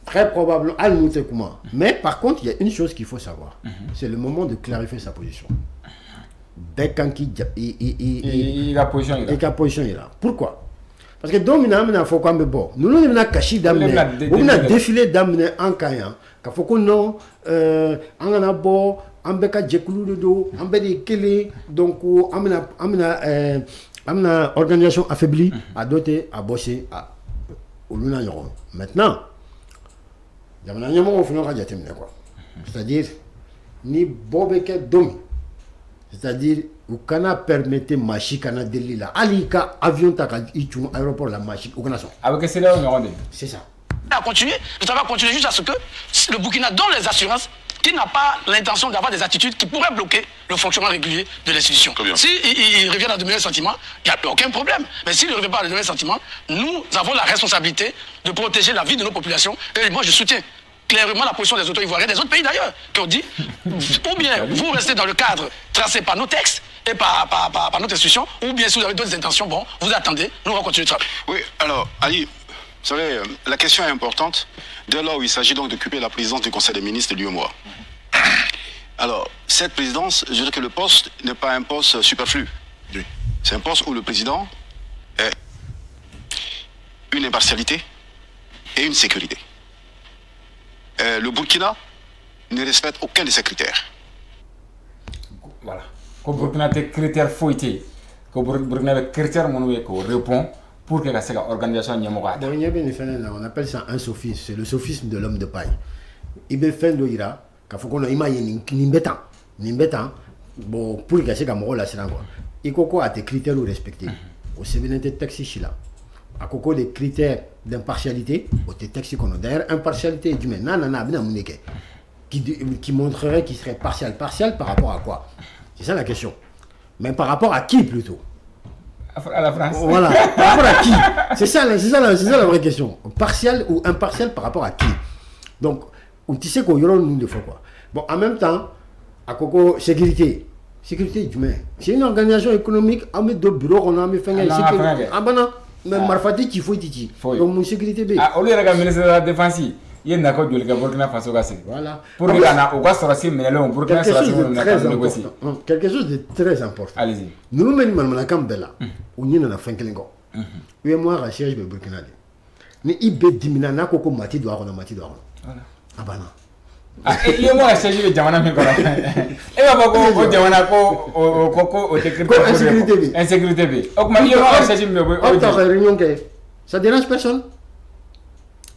très probablement, elle nous comment. Mais par contre, il y a une chose qu'il faut savoir, c'est le moment de clarifier sa position. Il a position là. Pourquoi? Parce que donc il faut qu'on me bon. Nous nous avons caché d'amener, on a défilé d'amener en Kayan. Qu'il faut qu'on non, on a bon, on beka jekulu de dos, on beka kele, donc on a organisation affaiblie, à doter, à bosser, à Oluna Yoron. Maintenant, il y a un moment où on va terminer quoi. C'est-à-dire ni bobeke domi. C'est-à-dire, vous kana permettre machine kana deli là. Alika avion taka ichum aéroport la machine au kana son. Avec c'est là on est. C'est ça. À continuer, ça va continuer juste à ce que le Burkina donne les assurances qu'il n'a pas l'intention d'avoir des attitudes qui pourraient bloquer le fonctionnement régulier de l'institution. Si il revient à de meilleurs sentiments, il n'y a aucun problème. Mais s'il ne revient pas à de meilleurs sentiments, nous avons la responsabilité de protéger la vie de nos populations. Et moi, je soutiens clairement la position des autorités ivoiriennes, des autres pays d'ailleurs, qui ont dit, ou bien vous restez dans le cadre tracé par nos textes et par notre institution, ou bien si vous avez d'autres intentions, bon, vous attendez, nous allons continuer le travail. Oui, alors, Ali, vous savez, la question est importante, dès lors où il s'agit donc d'occuper la présidence du Conseil des ministres de l'UEMOA. Alors, cette présidence, je dirais que le poste n'est pas un poste superflu. Oui. C'est un poste où le président est une impartialité et une sécurité. Le Burkina ne respecte aucun de ces critères. Voilà. Quand le Burkina a des critères fouettés, quand le Burkina a des critères qui répondent pour que cette organisation n'y ait pas. On appelle ça un sophisme. C'est le sophisme de l'homme de paille. Il veut faire le ira, qu'il faut qu'on ait nimbetan, bon, pour que c'est comme rôle là, c'est quoi. Il faut a des critères respectés. Au CBN texte ici là. À cause des critères d'impartialité, au texte qu'on a. D'ailleurs, impartialité du même, qui montrerait qu'il serait partial par rapport à quoi? C'est ça la question. Mais par rapport à qui plutôt? À la France. Voilà, par rapport à qui? C'est ça la vraie question. Partial ou impartial par rapport à qui? Donc, tu sais qu'on y aura une fois quoi. Bon, en même temps, à Coco, sécurité humaine. C'est une organisation économique, on met deux bureaux, on a mis fin à sécurité. Ah ben non, mais Marfati, il faut titi. Donc, mon sécurité B. Ah, au lieu de la ministre de la Défense, il y a un accord de Burkina Faso. Voilà. Pour que l'on Burkina Faso, quelque chose de très important. Allez-y. Nous nous menons à Cambella, où nous avons fait un kelingo. Oui, moi, je cherche le Burkina. Mais il peut diminuer à Coco Mati doit avoir Mati doit. Ah ben non. Il y a moi, je cherche le Jamana Mikora. Et va pas au Jamana au Coco au sécurité. Insécurité B. Donc, il y a moi, je cherche le B. Oh, ça dérange personne. Ça dérange personne.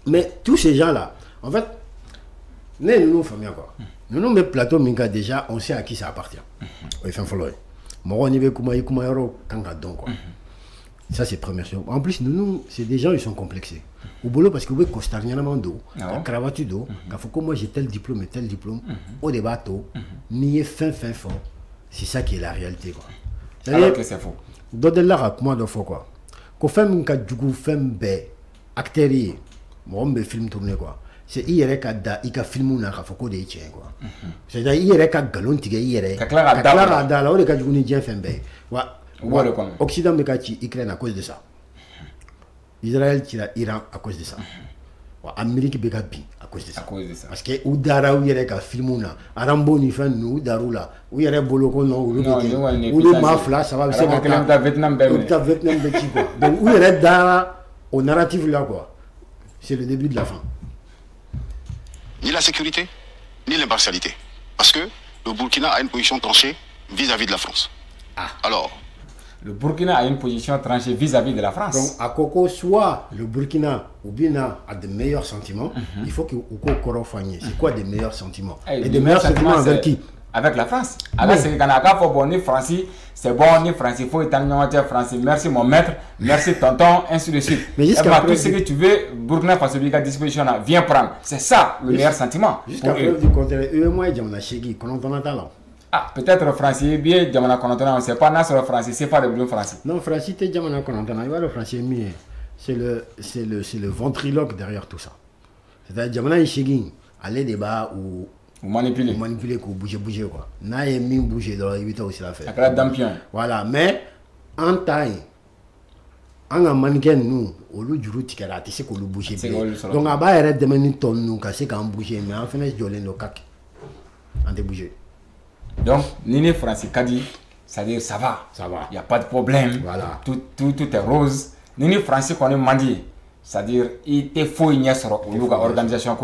Mais tous ces gens-là, en fait, Nous famille quoi. Nous mais plateau minga déjà on sait à qui ça appartient. Oui, fin follow. Moi on y va kuma yoro kanga don quoi. Ça c'est première chose. En plus nous c'est des gens ils sont complexés. Au boulot parce que vous constat rien mando, cravate do, faut que moi j'ai tel diplôme et tel diplôme au débat ni fin fort. C'est ça qui est la réalité quoi. Alors que c'est faux. D'autres là comment de fois quoi. Ko femme ka djugu femme be acteur yi mo be film tourner quoi. C'est hier ka da i ka film na ka foko de tien quoi. C'est à hier ka galon tige hier. Ka klara da la o de ka djugu ni tien femme be. Wa Occident me ka ci Ukraine à cause de ça. Israël tira Iran à cause de ça. Amérique be ka bi à cause de ça. Parce que ou dara ou hier ka film na arambo ni fan nous darula ou hier boloko non ou le mafla ça va c'est ka Vietnam be. Vietnam be quoi. Donc ou hier dara au narratif là quoi. C'est le début de la fin. Ni la sécurité, ni l'impartialité. Parce que le Burkina a une position tranchée vis-à-vis de la France. Alors, le Burkina a une position tranchée vis-à-vis de la France. Donc, à Coco, soit le Burkina ou bien a de meilleurs sentiments, il faut que Ouko Korofanye. C'est quoi des meilleurs sentiments? Et des meilleurs sentiments avec qui? Avec la France. Avec ce qu'on a fait pour ni Francis, c'est bon, ni Francis, il faut étendre Francis. Merci mon maître, merci tonton, ainsi de suite. Mais jusqu'à tout ce que tu veux, Burkina Faso à disposition, viens prendre. C'est ça le meilleur sentiment. Jusqu'à preuve du contraire, eux et moi, ils ont chégi, qu'on entend talent. Ah, peut-être Francis, bien, Jamana Konontana, on ne sait pas, n'a sur Francis, c'est pas le bleu Francis. Non, Francis, c'est Jamana Konontana, il va le Francis, mais c'est le ventriloque derrière tout ça. C'est-à-dire, Jamana Ishigi, aller débat ou. Vous manipulez. Vous manipulez, vous bougez quoi. N'a mis bouger dans les 8 ans aussi la fait. La dampion. Voilà, mais en taille, en un mannequin, nous, au lieu du route, tu sais qu'on le bouge. Donc, à bas, arrête de mener ton nous, casser quand bouger, mais en fin de journée, le cac. En débouger. Donc, Nini Francis Kadi, c'est-à-dire ça va. Ça va. Il n'y a pas de problème. Voilà. Tout est rose. Nini Francis, qu'on est mandi. C'est-à-dire, il était faux, il n'y a pas d'organisation.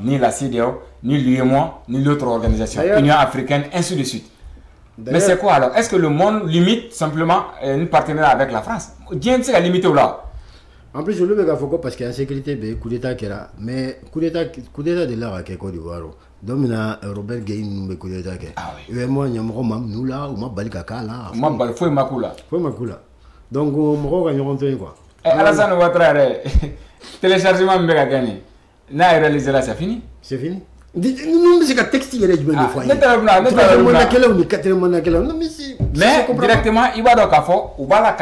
Ni la CDO, ni l'UEMOA, ni l'autre organisation, Union africaine, ainsi de suite. Mais c'est quoi alors? Est-ce que le monde limite simplement une partenariat avec la France? Dieu sait la limite ou là? En plus, je le veux faut parce qu'il y a la sécurité, coup d'État qui est là. Mais coup d'État de là, à Côte d'Ivoire. Donc, Robert Gaye nous coup d'État. UEMOA, il y a nous là, ou ma balikaka là. Ma bal, faut makula. Faut makula. Donc, on va rentrer quoi. Alassane Ouattara, téléchargement de gagné. N'a réalisé là, c'est fini. C'est fini. Non, mais c'est qu'un texte qui est du foyer. Mais directement, il va donc à fond, ou va la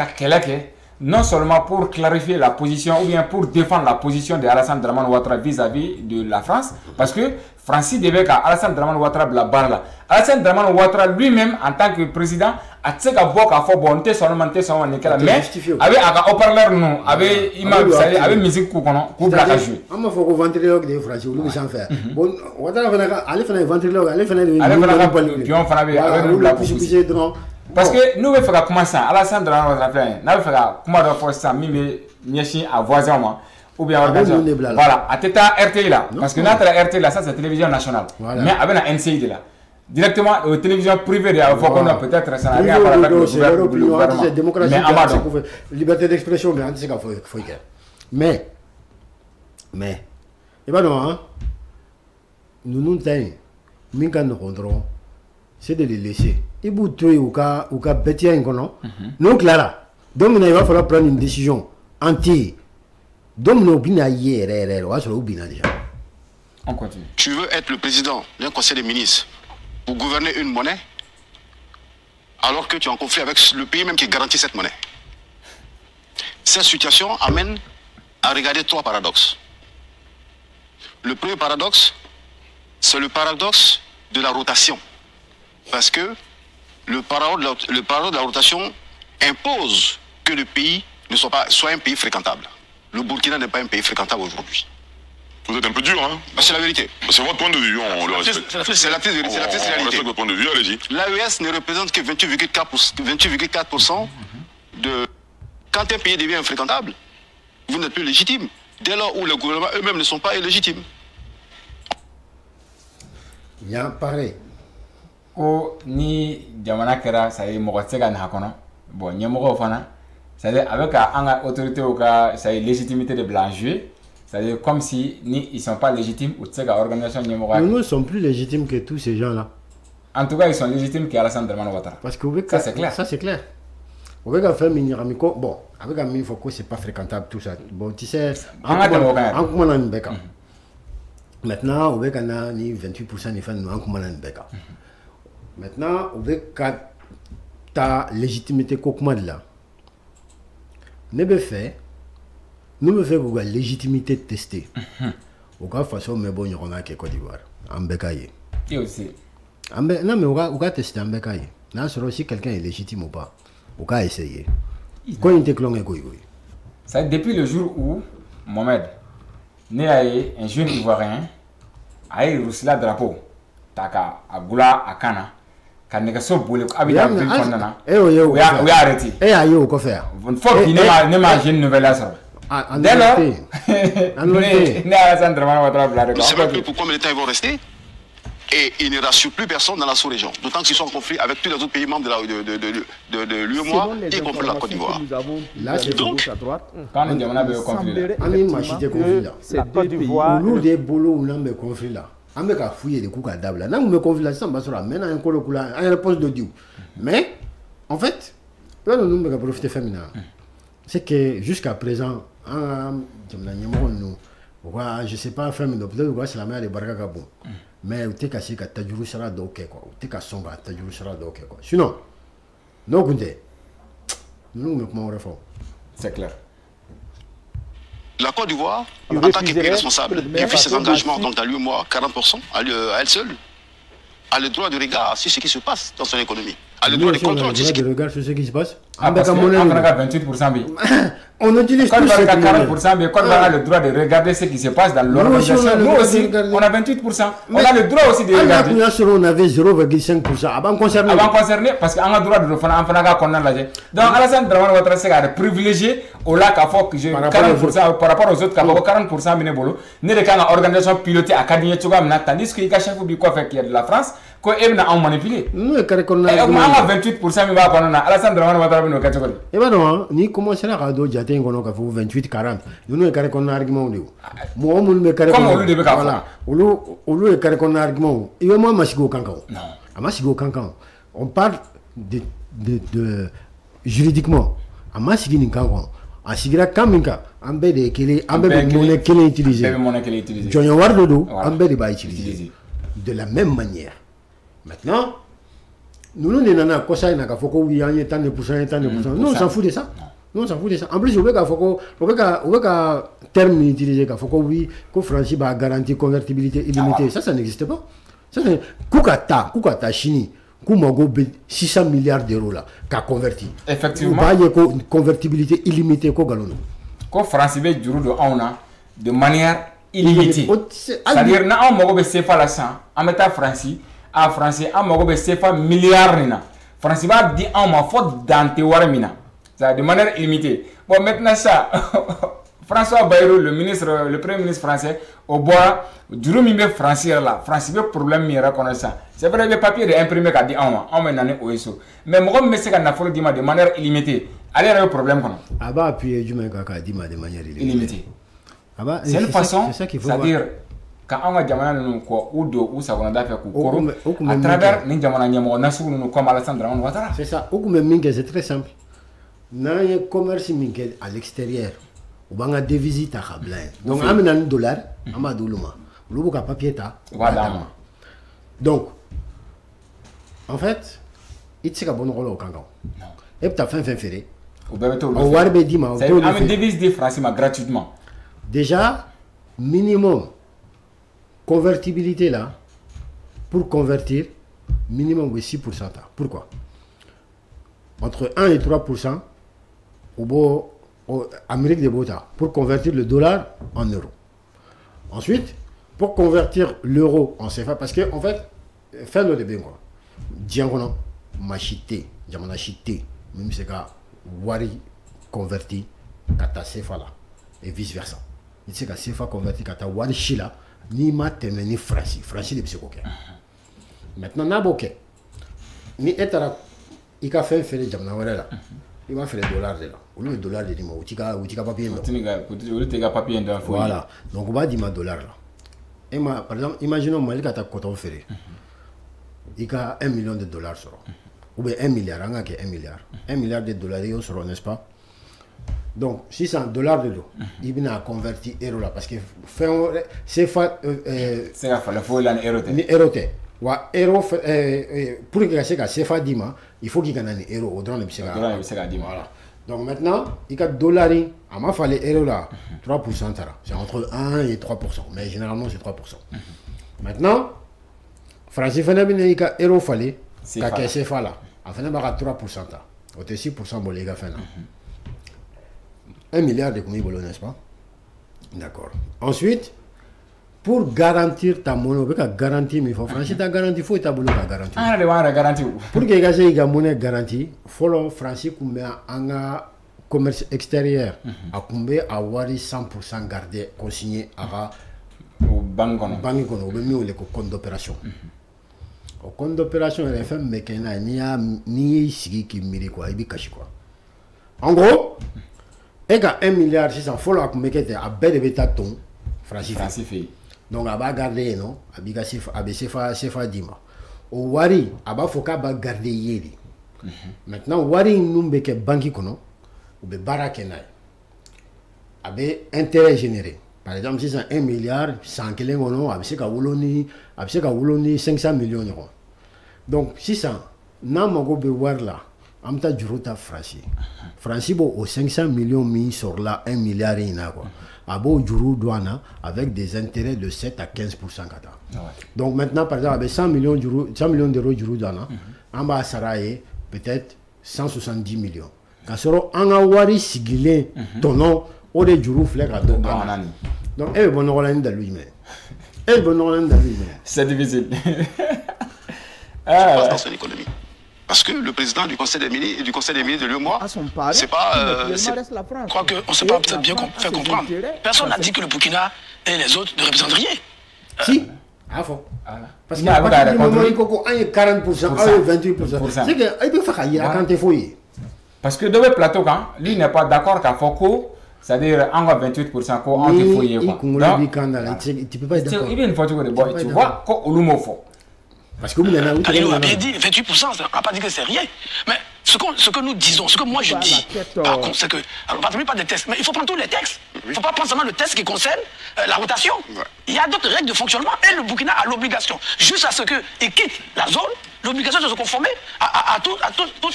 non seulement pour clarifier la position ou bien pour défendre la position de Alassane Dramane Ouattara vis-à-vis de la France, parce que Francis devait qu'à Alassane Dramane Ouattara la barre là. Alassane Dramane Ouattara lui-même en tant que président a tse ka bok à fond bonté seulement nekela mais avec un haut-parleur nous avec imam avec musique qu'on la jouer. On m'a fait ventriloque des Français ou sans faire. Bon Ouattara allez faire ventriloque, allez faire parce que nous faisons comment ça Alassane Dramane Ouattara nous faisons comment de force ça mimi miachi à voisin moi ou bien organisation voilà à tête RTI là parce que notre RTI là ça c'est télévision nationale mais avec la NCI là directement aux télévisions privées, il faut qu'on a peut-être ça n'a rien à voir avec le gouvernement. Mais liberté d'expression, mais c'est qu'il faut y faire. Mais, et ben non, hein, nous tenons, c'est de les laisser. Et vous tuez ou cas bêtien, non? Non, Clara. Donc, il va falloir prendre une décision entière. Donc, nous avons hier, on continue. Tu veux être le président d'un conseil des ministres pour gouverner une monnaie alors que tu es en conflit avec le pays même qui garantit cette monnaie. Cette situation amène à regarder trois paradoxes. Le premier paradoxe, c'est le paradoxe de la rotation. Parce que le paradoxe de la rotation impose que le pays ne soit un pays fréquentable. Le Burkina n'est pas un pays fréquentable aujourd'hui. Vous êtes un peu dur, hein? C'est la vérité. C'est votre point de vue, on le respecte. C'est la triste réalité. On respecte votre point de vue, allez-y. L'AES ne représente que 28,4% de... Quand un pays devient infréquentable, vous n'êtes plus légitime. Dès lors où les gouvernements eux-mêmes ne sont pas illégitimes. Il y a pareil. Ko ni jamana kera ça y est mogotega na kono bon nyemogo fana c'est-à-dire avec un autorité ou ça y légitimité de blanchir. C'est-à-dire comme si ils ne sont pas légitimes ou l'organisation Mais nous sommes plus légitimes que tous ces gens-là. En tout cas, ils sont légitimes qu'Alassane Dramane Ouattara. Parce que ça, c'est clair. Ça, c'est clair. On va faire Miniramico. Bon, avec un Minifoko, c'est pas fréquentable tout ça. Bon, tu sais, maintenant, on va gagner 28% des fans en Koumanan Beka. Maintenant, on va ta légitimité Kokumad là. Ne me fait, nous me fait que la légitimité testée. Au cas façon, mais bon, il y en a qui Côte d'Ivoire. En Bekaye. Et aussi. Non, mais on va tester en Bekaye. Là, sur si quelqu'un est légitime ou pas. On va essayer. Quand il était clone, c'est depuis le jour où Mohamed, né un jeune Ivoirien, a eu le drapeau, Taka, à Goula, à Kana, quand il a sauvé le habitat de Fondana, on a arrêté. Et aïe, au faire. Il faut qu'il n'ait pas une nouvelle assaut. Dès lors, il n'y a pas de Je ne sais pas pour combien de temps ils vont rester. Et il ne rassure plus personne dans la sous-région. D'autant qu'ils sont en conflit avec tous les autres pays membres de l'UEMOA, y compris la Côte d'Ivoire. Là, c'est gauche à droite. Quand on a un conflit là. C'est Côte d'Ivoire. Nous, des boulots, on a un conflit là. On a fouillé des coups à table là. Nous, on a un conflit là. Maintenant, un colo là, un poste de Dieu. Mais, en fait, là, nous avons profité féminin. C'est que jusqu'à présent, je ne sais pas, peut-être c'est la mère de Baraka Gabon. Mais tu as dit que tu sera d'ok quoi. Tu as songa, tu sera d'ok quoi. Sinon, non Goundé. Nous ne pouvons pas. C'est clair. La Côte d'Ivoire, en tant que pays responsable, et puis ses engagements, donc à l'UEMOA, 40%, à elle seule, a le droit de regard sur ce qui se passe dans son économie. A le droit de contrôle sur ce qui se passe. Parce qu'on a 28%. On utilise tout ça. 40%, mais quand on a le droit de regarder ce qui se passe dans l'organisation, nous aussi, on a 28%. On a le droit aussi de regarder. On avait 0,5%. Avant concerné, parce qu'on a le droit de faire un peu qu'on a lâché. Donc, Alassane Dramane Ouattara s'est privilégié au lac à fort que j'ai 40% par rapport aux autres, 40% minébolo. N'est le cas dans l'organisation pilotée à Kadigné Tchouga, tandis qu'il y a chef du quoi fait qu'il y a de la France, qu'on a manipulé. Nous, on a 28%, mais on a Alassane Dramane Ouattara. Et bien non, ni commencer à radio jaté ngono ka fu 28 40. Nous carré qu'on argument de. Moi on me carré comme on le devait voilà. Olu est carré qu'on argument. Et moi masigo kankan. Non. Amasigo kankan. On parle de juridiquement. Amasigi ni kankan. Asigira kaminka ambe de kele ambe monnaie kele utiliser. Jonyo wardo ambe de ba utiliser. De la même manière. Maintenant nous n'avons pas ça, nous avons dit qu'il y a tant de pourcents. Nous, on s'en fout de ça. Nous, on s'en fout de ça. En plus, on veut qu'un terme utilisé, que Francis va garantir convertibilité illimitée. Ça n'existe pas. Koukata, Chini, Koumago, 600 milliards d'euros là, qu'a converti. Effectivement. Il y a une convertibilité illimitée. Quand Francis veut de manière illimitée. C'est-à-dire, nous avons fait ça, en mettant Francis. À français, à Maroc, c'est pas milliard nina. Français va dire en ma faute dans tes warmina. Ça de manière illimitée. Bon, maintenant ça, François Bayrou, le premier ministre français, au bois, du rumimé français là, français problème mira connaissant. C'est vrai le papier de imprimé qu'a dit en maintenant au ESO. Mais moi, je sais qu'on a fallu dire de manière illimitée. Allez, il y a un problème qu'on a. Ah bah, appuyer du mec qui a dit de manière illimitée. C'est une façon, c'est-à-dire. Quand on a jamana nous quoi ou do ou ça qu'on a fait à travers les jamana nyamo nasu nous comme Alassane Dramane Ouattara. C'est ça. Au mingue c'est très simple. Dans le commerce mingue à l'extérieur, on va des visites à Kablan. Donc on a un dollar, on a douluma. Le bout à papier ta. Voilà. Donc en fait, il s'est bon rôle au Kangan. Et puis t'as fin ferré. Au bébé au warbe dima. C'est une devise des Français gratuitement. Déjà minimum convertibilité là, pour convertir, minimum de 6%. Pourquoi? Entre 1 et 3% au Amérique de Bota, pour convertir le dollar en euros. Ensuite, pour convertir l'euro en CFA, parce que en fait, faire le début, Django, machité, Django chité, même si c'est Wari converti, Kata CFA là, et vice versa. Il sait que CFA converti, Kata Wari Chila, ni maths ni français de psychoqué. Maintenant n'a boké ni etara ika fait les jamna wala il va faire les dollars de là. Au lieu de dollars de Dima, ou tika papier. Voilà. Donc on va dire ma dollar là. Et par exemple, imaginons Mali qui a coton ferré. Il y a $1 million sur. Ou bien 1 milliard, on a 1 milliard. 1 milliard de dollars, n'est-ce pas? Donc, $600 de l'eau, il vient à convertir euro là parce que c'est fa c'est la faut l'an euro. Ni euro te. Wa euro pour que c'est fa dima, il faut qu'il gagne un euro au drone de voilà. Donc maintenant, il y a $, à ma fallu euro là, 3% c'est entre 1 et 3%, mais généralement c'est 3%. Maintenant, français phénomène il y a euro fallu, qu'à c'est fa là. Enfin, on a 3%. Au 6% bon les gars fait là. 1 milliard de combien, n'est-ce pas? D'accord. Ensuite, pour garantir ta monnaie, il faut garantir, mais il faut franchir ta garantie, il faut ta monnaie garantie. Ah, le voir garantie. Pour que tu aies une monnaie garantie, il faut franchir un commerce extérieur. À combien avoir 100% gardé, consigné à banque, ou même le compte d'opération. Au compte d'opération, il y a fait mécanique, ni sigi qui mire quoi, il cache quoi. En gros, et qu'à 1 milliard, il faut la mettre à belle de ton franchise. Donc, à bas garder, non, à bigassi, à baisser fa dima. Au wari, à bas faut qu'à bas garder yéri. Maintenant, wari nous beke banki kono, ou be barakenai. À be intérêt généré. Par exemple, si c'est 1 milliard, 100 kg, on a besoin de 500 millions d'euros. Donc, si ça, n'a pas de voir là. Amta juruta franci. Franci bo au 500 millions mis sur là 1 milliard ina quoi. Abo juru douana avec des intérêts de 7 à 15% kata. Donc maintenant par exemple avec 100 millions d'euros juru douana, on va saraye peut-être 170 millions. Quand sera en awari sigilé ton nom au de juru flek à donc. Donc elle bon rolande dans lui mais. Elle bon rolande dans lui mais. C'est difficile. Dans son économie. Parce que le président du Conseil des ministres de l'UEMOA, c'est pas. Je crois qu'on ne s'est pas peut-être bien fait comprendre. Personne n'a dit que le Burkina et les autres ne représentent rien. Si. Ah, faux. Parce qu'il y a un moment où il y a 40%, 28%. C'est qu'il peut faire quand il faut. Parce que dans le plateau, lui n'est pas d'accord qu'à Foko, c'est-à-dire en 28% qu'on anti-foyer. Tu peux pas être d'accord. Tu vois, quand on le fait. Parce que vous avez bien dit 28%, ça ne va pas dire que c'est rien. Mais ce que nous disons, ce que moi je dis, par contre, c'est que, alors on ne parle pas des textes, mais il faut prendre tous les textes. Il ne faut pas prendre seulement le texte qui concerne la rotation. Il y a d'autres règles de fonctionnement et le Burkina a l'obligation, juste à ce qu'il quitte la zone, l'obligation de se conformer à toutes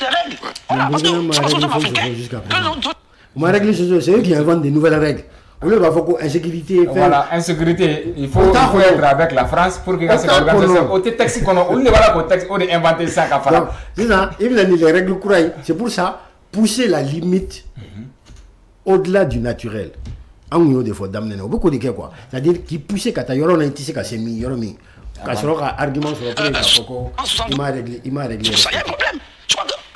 les règles. Voilà, parce que nous sommes africains. Ma règle, c'est eux qui inventent des nouvelles règles. On va faire insécurité. Voilà, insécurité. Il faut être avec la France pour que l'organisation. Au texte qu'on a, on ne va pas au texte, on a inventé ça qu'à faire. C'est ça, il y a les règles courageuses. C'est pour ça, pousser la limite au-delà du naturel. En union des fois, d'amener beaucoup de quoi. C'est-à-dire qu'il poussait quand il y a un intérêt qui s'est mis, quand il y a un argument sur le il m'a réglé. Il y a un problème.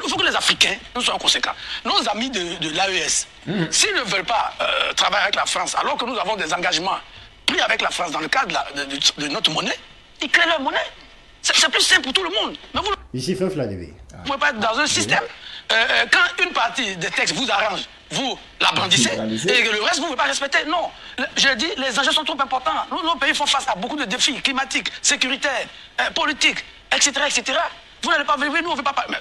Il faut que les Africains nous soyons conséquents. Nos amis de l'AES, s'ils ne veulent pas travailler avec la France, alors que nous avons des engagements pris avec la France dans le cadre de notre monnaie, ils créent leur monnaie. C'est plus simple pour tout le monde. Mais vous ici, vous ne pouvez pas être dans un système, quand une partie des textes vous arrange, vous la brandissez, et le reste, vous ne pouvez pas respecter. Non, je dis, les enjeux sont trop importants. Nos pays font face à beaucoup de défis climatiques, sécuritaires, politiques, etc., etc. Vous n'allez pas vivre, nous on ne veut pas. Mais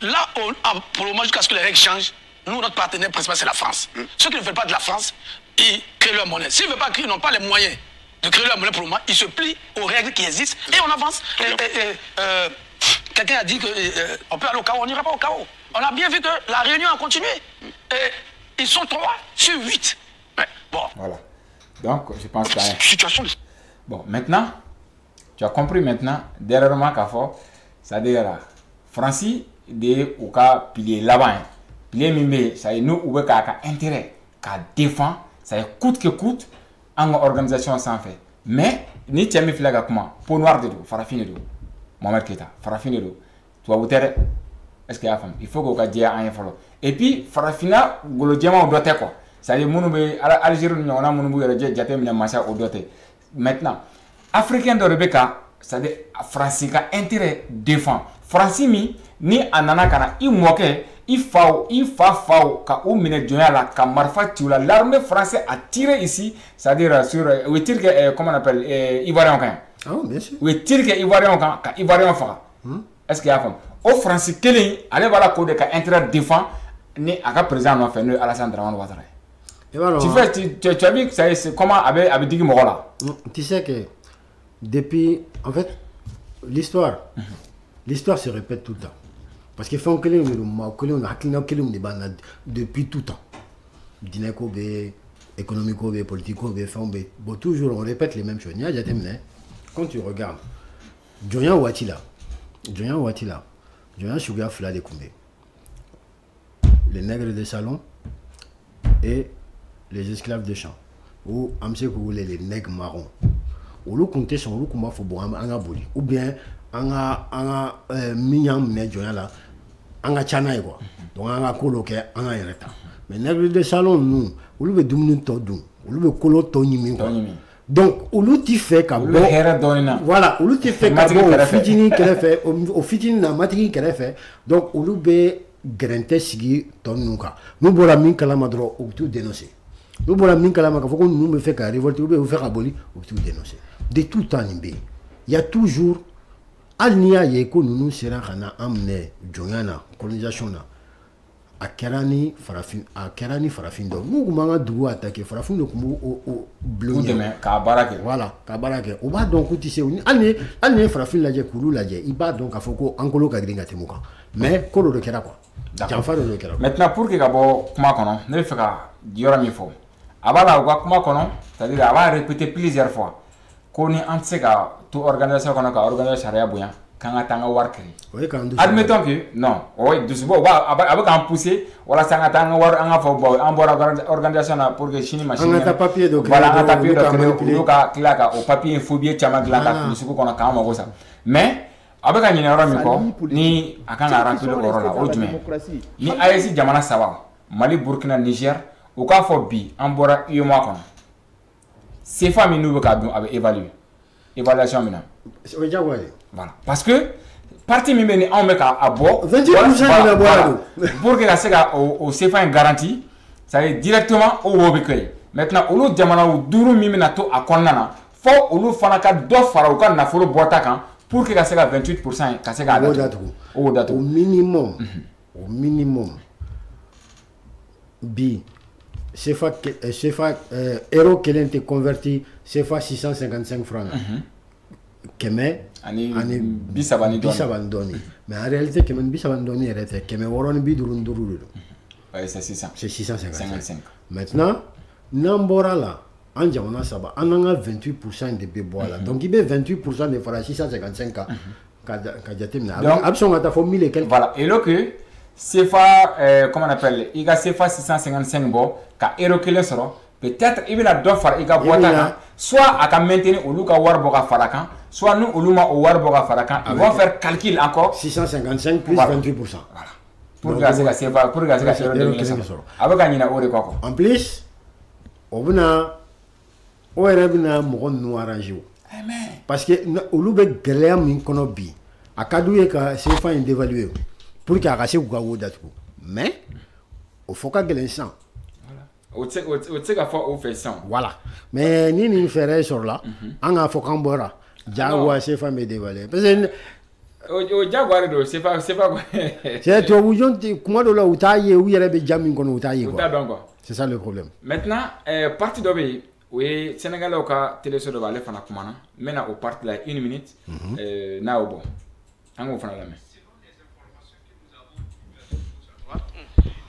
là, pour le moment, jusqu'à ce que les règles changent, nous, notre partenaire principal, c'est la France. Ceux qui ne veulent pas de la France, ils créent leur monnaie. S'ils ne veulent pas, ils n'ont pas les moyens de créer leur monnaie pour le moment, ils se plient aux règles qui existent et on avance. Quelqu'un a dit qu'on peut aller au chaos, on n'ira pas au chaos. On a bien vu que la réunion a continué. Et ils sont 3 sur 8. Mais bon. Voilà. Donc, je pense que... Situation de... Bon, maintenant, tu as compris maintenant, dernièrement, qu'à fort, c'est-à-dire, Francis, au cas pilier là-bas, pilier mimé, ça y est, nous, où est intérêt, qu'à défendre, ça y est, coûte que coûte, en organisation sans fait. Mais, ni tu as mis flaga comment, pour noir de dos, farafine de dos, Mohamed Keita, farafine de dos, tu vas vous taire, est-ce qu'il y a femme, il faut que vous ayez un follow. Et puis, farafina, vous le diamant au doté quoi. C'est-à-dire, Algérie, on a mon bout de diaté, mais au doté. Maintenant, Africain de Rebecca, c'est-à-dire Francis a intérêt défend. Francis ni anana kana i moke il faut ka ou mine joya la ka marfa tiula l'armée française a tiré ici, c'est-à-dire sur ou tire que comment on appelle ivoirien quand. Ah bien sûr. Ou tire que ivoirien quand ka ivoirien fa. Est-ce qu'il y a femme au français kelin allez voilà ko de ka intérêt défend ni aka président no fait no Alassane Dramane Ouattara. Tu as vu que c'est comment avait dit Mogola. Tu sais que depuis en fait l'histoire se répète tout le temps. Parce que font que depuis tout le temps. Dîner-ko économico politico toujours on répète les mêmes choses. Quand tu regardes Djoyan Ouattila, Djoyan Suga Fla de Koumé, les nègres de salon et les esclaves de champ, ou Amse Kououlé, les nègres marrons, ou le compter son loup comme faut ou bien anga mignam ne Djoyan là, anga chanaï quoi, donc anga coloqué, anga yereta. Mais nègres de salon, nous, ou le doumine todou, ou le colo tonimi quoi. Donc, où tu fais qu'à voilà, où tu fais qu'à au fitini na matri qu'elle fait, donc où be grente sigi ton nuka. Nous bola min kalamadro ou tout dénoncer. Nous bola min kalamaka faut qu'on nous me fait qu'à révolter ou faire aboli ou tout dénoncer. De tout temps il y a toujours alnia yeko nous sera kana amne joyana colonisation na. A Kerani farafin do nous manga dou attaquer farafin do kumu au bleu ka barake voilà ka barake o ba donc tu sais année farafin la je kulu la je iba donc a foko angolo ka gringa temuka mais kolo de kera quoi janfa de kera maintenant pour que gabo kuma kono ne fait ka diora mi fo abala ko kuma kono c'est-à-dire aba répéter plusieurs fois ko ni antega to organisation kono ka organisation sharia buya kanga tanga warkri admettons que non oui doucement avec en pousser wala sanga tanga war anga fo bo en bora organisation pour que chini machine anga papier de voilà anga papier de luka klaka au papier phobie chama glaka suko kona kama gosa mais avec un numéro miko ni akanga remplir orola ojume ni ayesi jamana sawa Mali Burkina Niger au ka fo bi en bora yoma kono ces familles nous ka bi avec évaluation mina voilà parce que parti mimeni on met à bord 20% pour que la sega au CFA une garantie ça est directement au wobikay maintenant olu jamana ou duru mimena to akonnana fo olu fanaka do fara o kan na folo bota kan pour que la sega 28% ka sega au minimum bi CFA euro kelen te converti CFA 655 francs Keme ani bisabani doni mais en réalité Keme bisabani doni était Keme woron bi durunduru ouais c'est 600 c'est 655 maintenant nambora là en jamana saba on a 28% de bébois donc il y a 28% de fara 655 ka jatemna abson ata fo 1000 et quelques voilà et là que CFA comment on appelle il a CFA 655 bo ka euro kelen soro peut-être il va d'offre il va boire soit à maintenir au luka warboga farakan soit nous au luma au warboga farakan ils vont faire calcul encore 655 plus 28%. Voilà. Pour gagner la CFA pour gagner la CFA avec un ore quoi en plus obuna oerebina mo no arrange parce que au lube galère min kono bi akadouye ka CFA indévalué pour qu'il arrache ou gawo datu mais au faut ka gelen voilà mais ni ferait sur là on a faut qu'on boira jaguar c'est pas me dévaler parce que o jaguar c'est pas c'est toi où tu comment de là où taille où il y a des jamin qu'on taille quoi c'est ça le problème maintenant parti d'obé oui Sénégal au cas télé sur le balai fana kumana maintenant au parti là 1 minute na au bon on fana la main.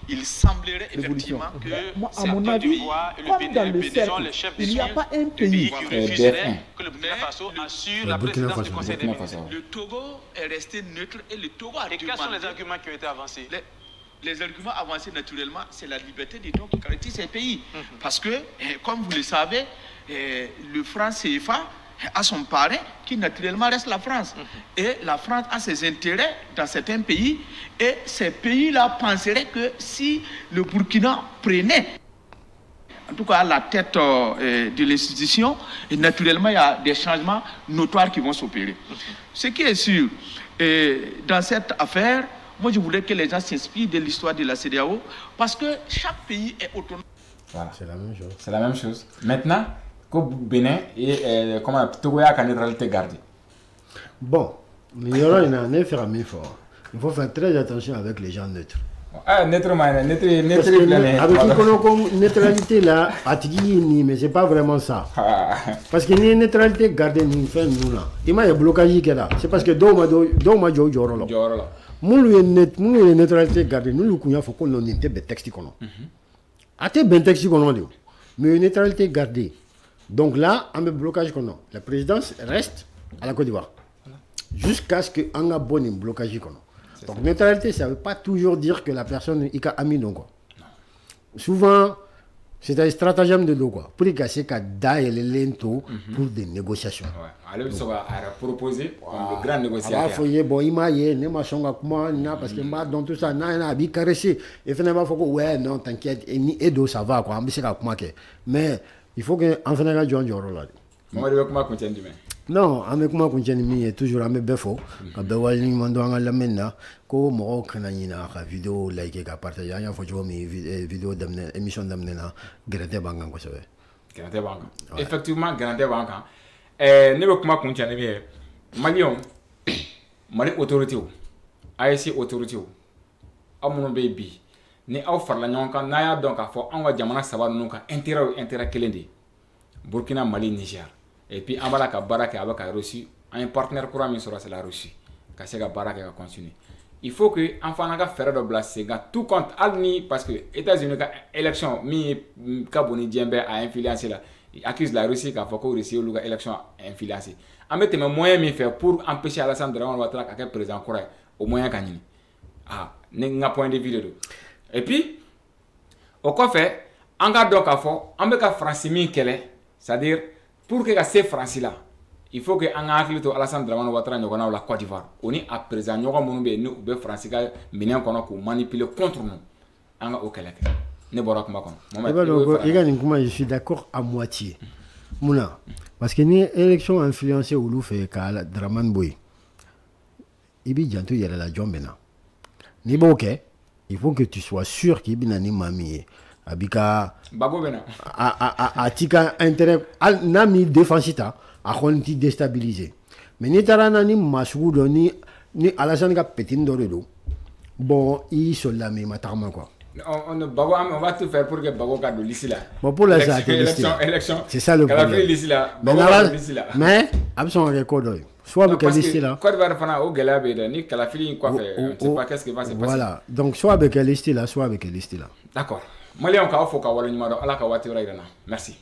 Il semblerait effectivement que moi, à mon avis, comme dans le cercle, il n'y a pas un pays qui refuserait que le Burkina Faso assure la présidence du Conseil des ministres. Le Togo est resté neutre et le Togo a demandé... Quels sont les arguments qui ont été avancés? Les arguments avancés, naturellement, c'est la liberté des dons qui caractérise ces pays. Parce que, comme vous le savez, le franc CFA a son parrain qui naturellement reste la France. Et la France a ses intérêts dans certains pays et ces pays-là penseraient que si le Burkina prenait en tout cas la tête de l'institution, naturellement il y a des changements notoires qui vont s'opérer. Ce qui est sûr, dans cette affaire, Moi, je voudrais que les gens s'inspirent de l'histoire de la CEDEAO parce que chaque pays est autonome. Voilà. C'est la même chose. C'est la même chose. Maintenant, que Bénin et comment Togo a la neutralité gardée. Bon, mais il y aura une année faire un effort. Il faut faire très attention avec les gens neutres. Ah, neutre, avec une neutralité là, mais c'est pas vraiment ça. Parce que une neutralité gardée, nous fait nous là. Il y a un blocage qui est là. C'est parce que deux mois, nous une neutralité gardée, nous il faut qu'on ait des textes. A des textes mais une neutralité gardée. Donc là, on a un blocage. La présidence reste à la Côte d'Ivoire. Jusqu'à ce qu'on ait un bon blocage. Donc neutralité, ça ne veut pas toujours dire que la personne est amie. Souvent, c'est un stratagème de dos. Pour que c'est lento pour des négociations. Alors, ça va proposer de grandes négociations. Bon, il m'a dit, parce que moi, dans tout ça, il a caressé. Et finalement, il faut que, ouais, non, t'inquiète, et d'eau, ça va, quoi. Mais il faut qu'en fin de compte, non, avec moi, je toujours à mes défauts. Quand je vois les gens dans la main, quand je vois une vidéo, like, partager, il faut que je vois mes vidéos d'émission d'amener là, Garanté Banque, vous savez. Garanté Banque. Effectivement, Garanté Banque. Ne veux pas continuer. Malion, Mali autorité, AIC autorité, Amono Baby, ne offre la nyonka, Naya donc à fond, on va diamana savoir nous intérêt Kelendi, Burkina, Mali, Niger. Et puis, on va la baraka avec la Russie. Un partenaire courant, c'est la Russie. Parce que la baraka va continuer. Il faut que l'enfant ait fait de blaser. Tout compte, parce que les États-Unis, l'élection, Kaboni Djembe a influencé là. Il accuse la Russie qu'il faut que la Russie ait l'élection influencée. En fait, les moyens de faire pour empêcher Alassane Dramane Ouattara d'être président courant, au moyen gagné. Ah, n'est un point de vue. Et puis, au quoi fait, on garde donc à fond, on veut que France c'est-à-dire, pour que ces Français là, il faut que en Afrique Alassane Dramane Ouattara ñogona la Côte d'Ivoire. On est à présent ñogo monu be nous be Français ka minen kono ko manipuler contre nous. Anga au Québec. Ne bora kuma kono. Je suis d'accord à moitié. Mouna parce que ni élection influencée ou lou fait ka Dramane Boy. Ibi janto yela la jombena. Ni bo OK, il faut que tu sois sûr qu'il bi nani mami. Abika Bagobena a tika intérêt nami défensita a konti déstabiliser mais ni tarana ni masudo ni Alassane ka petine doredo bon il se la met matarma quoi on va tout faire pour que Bago garde l'ici là bon pour la élection c'est ça le problème mais absent record soit avec liste là Côte d'Ivoire fana au galabe ni Kalafili quoi faire je sais pas qu'est-ce qui va se passer voilà donc soit avec liste là soit avec liste là d'accord Mali on ka fo ka wala nyuma do ala ka wati rayna merci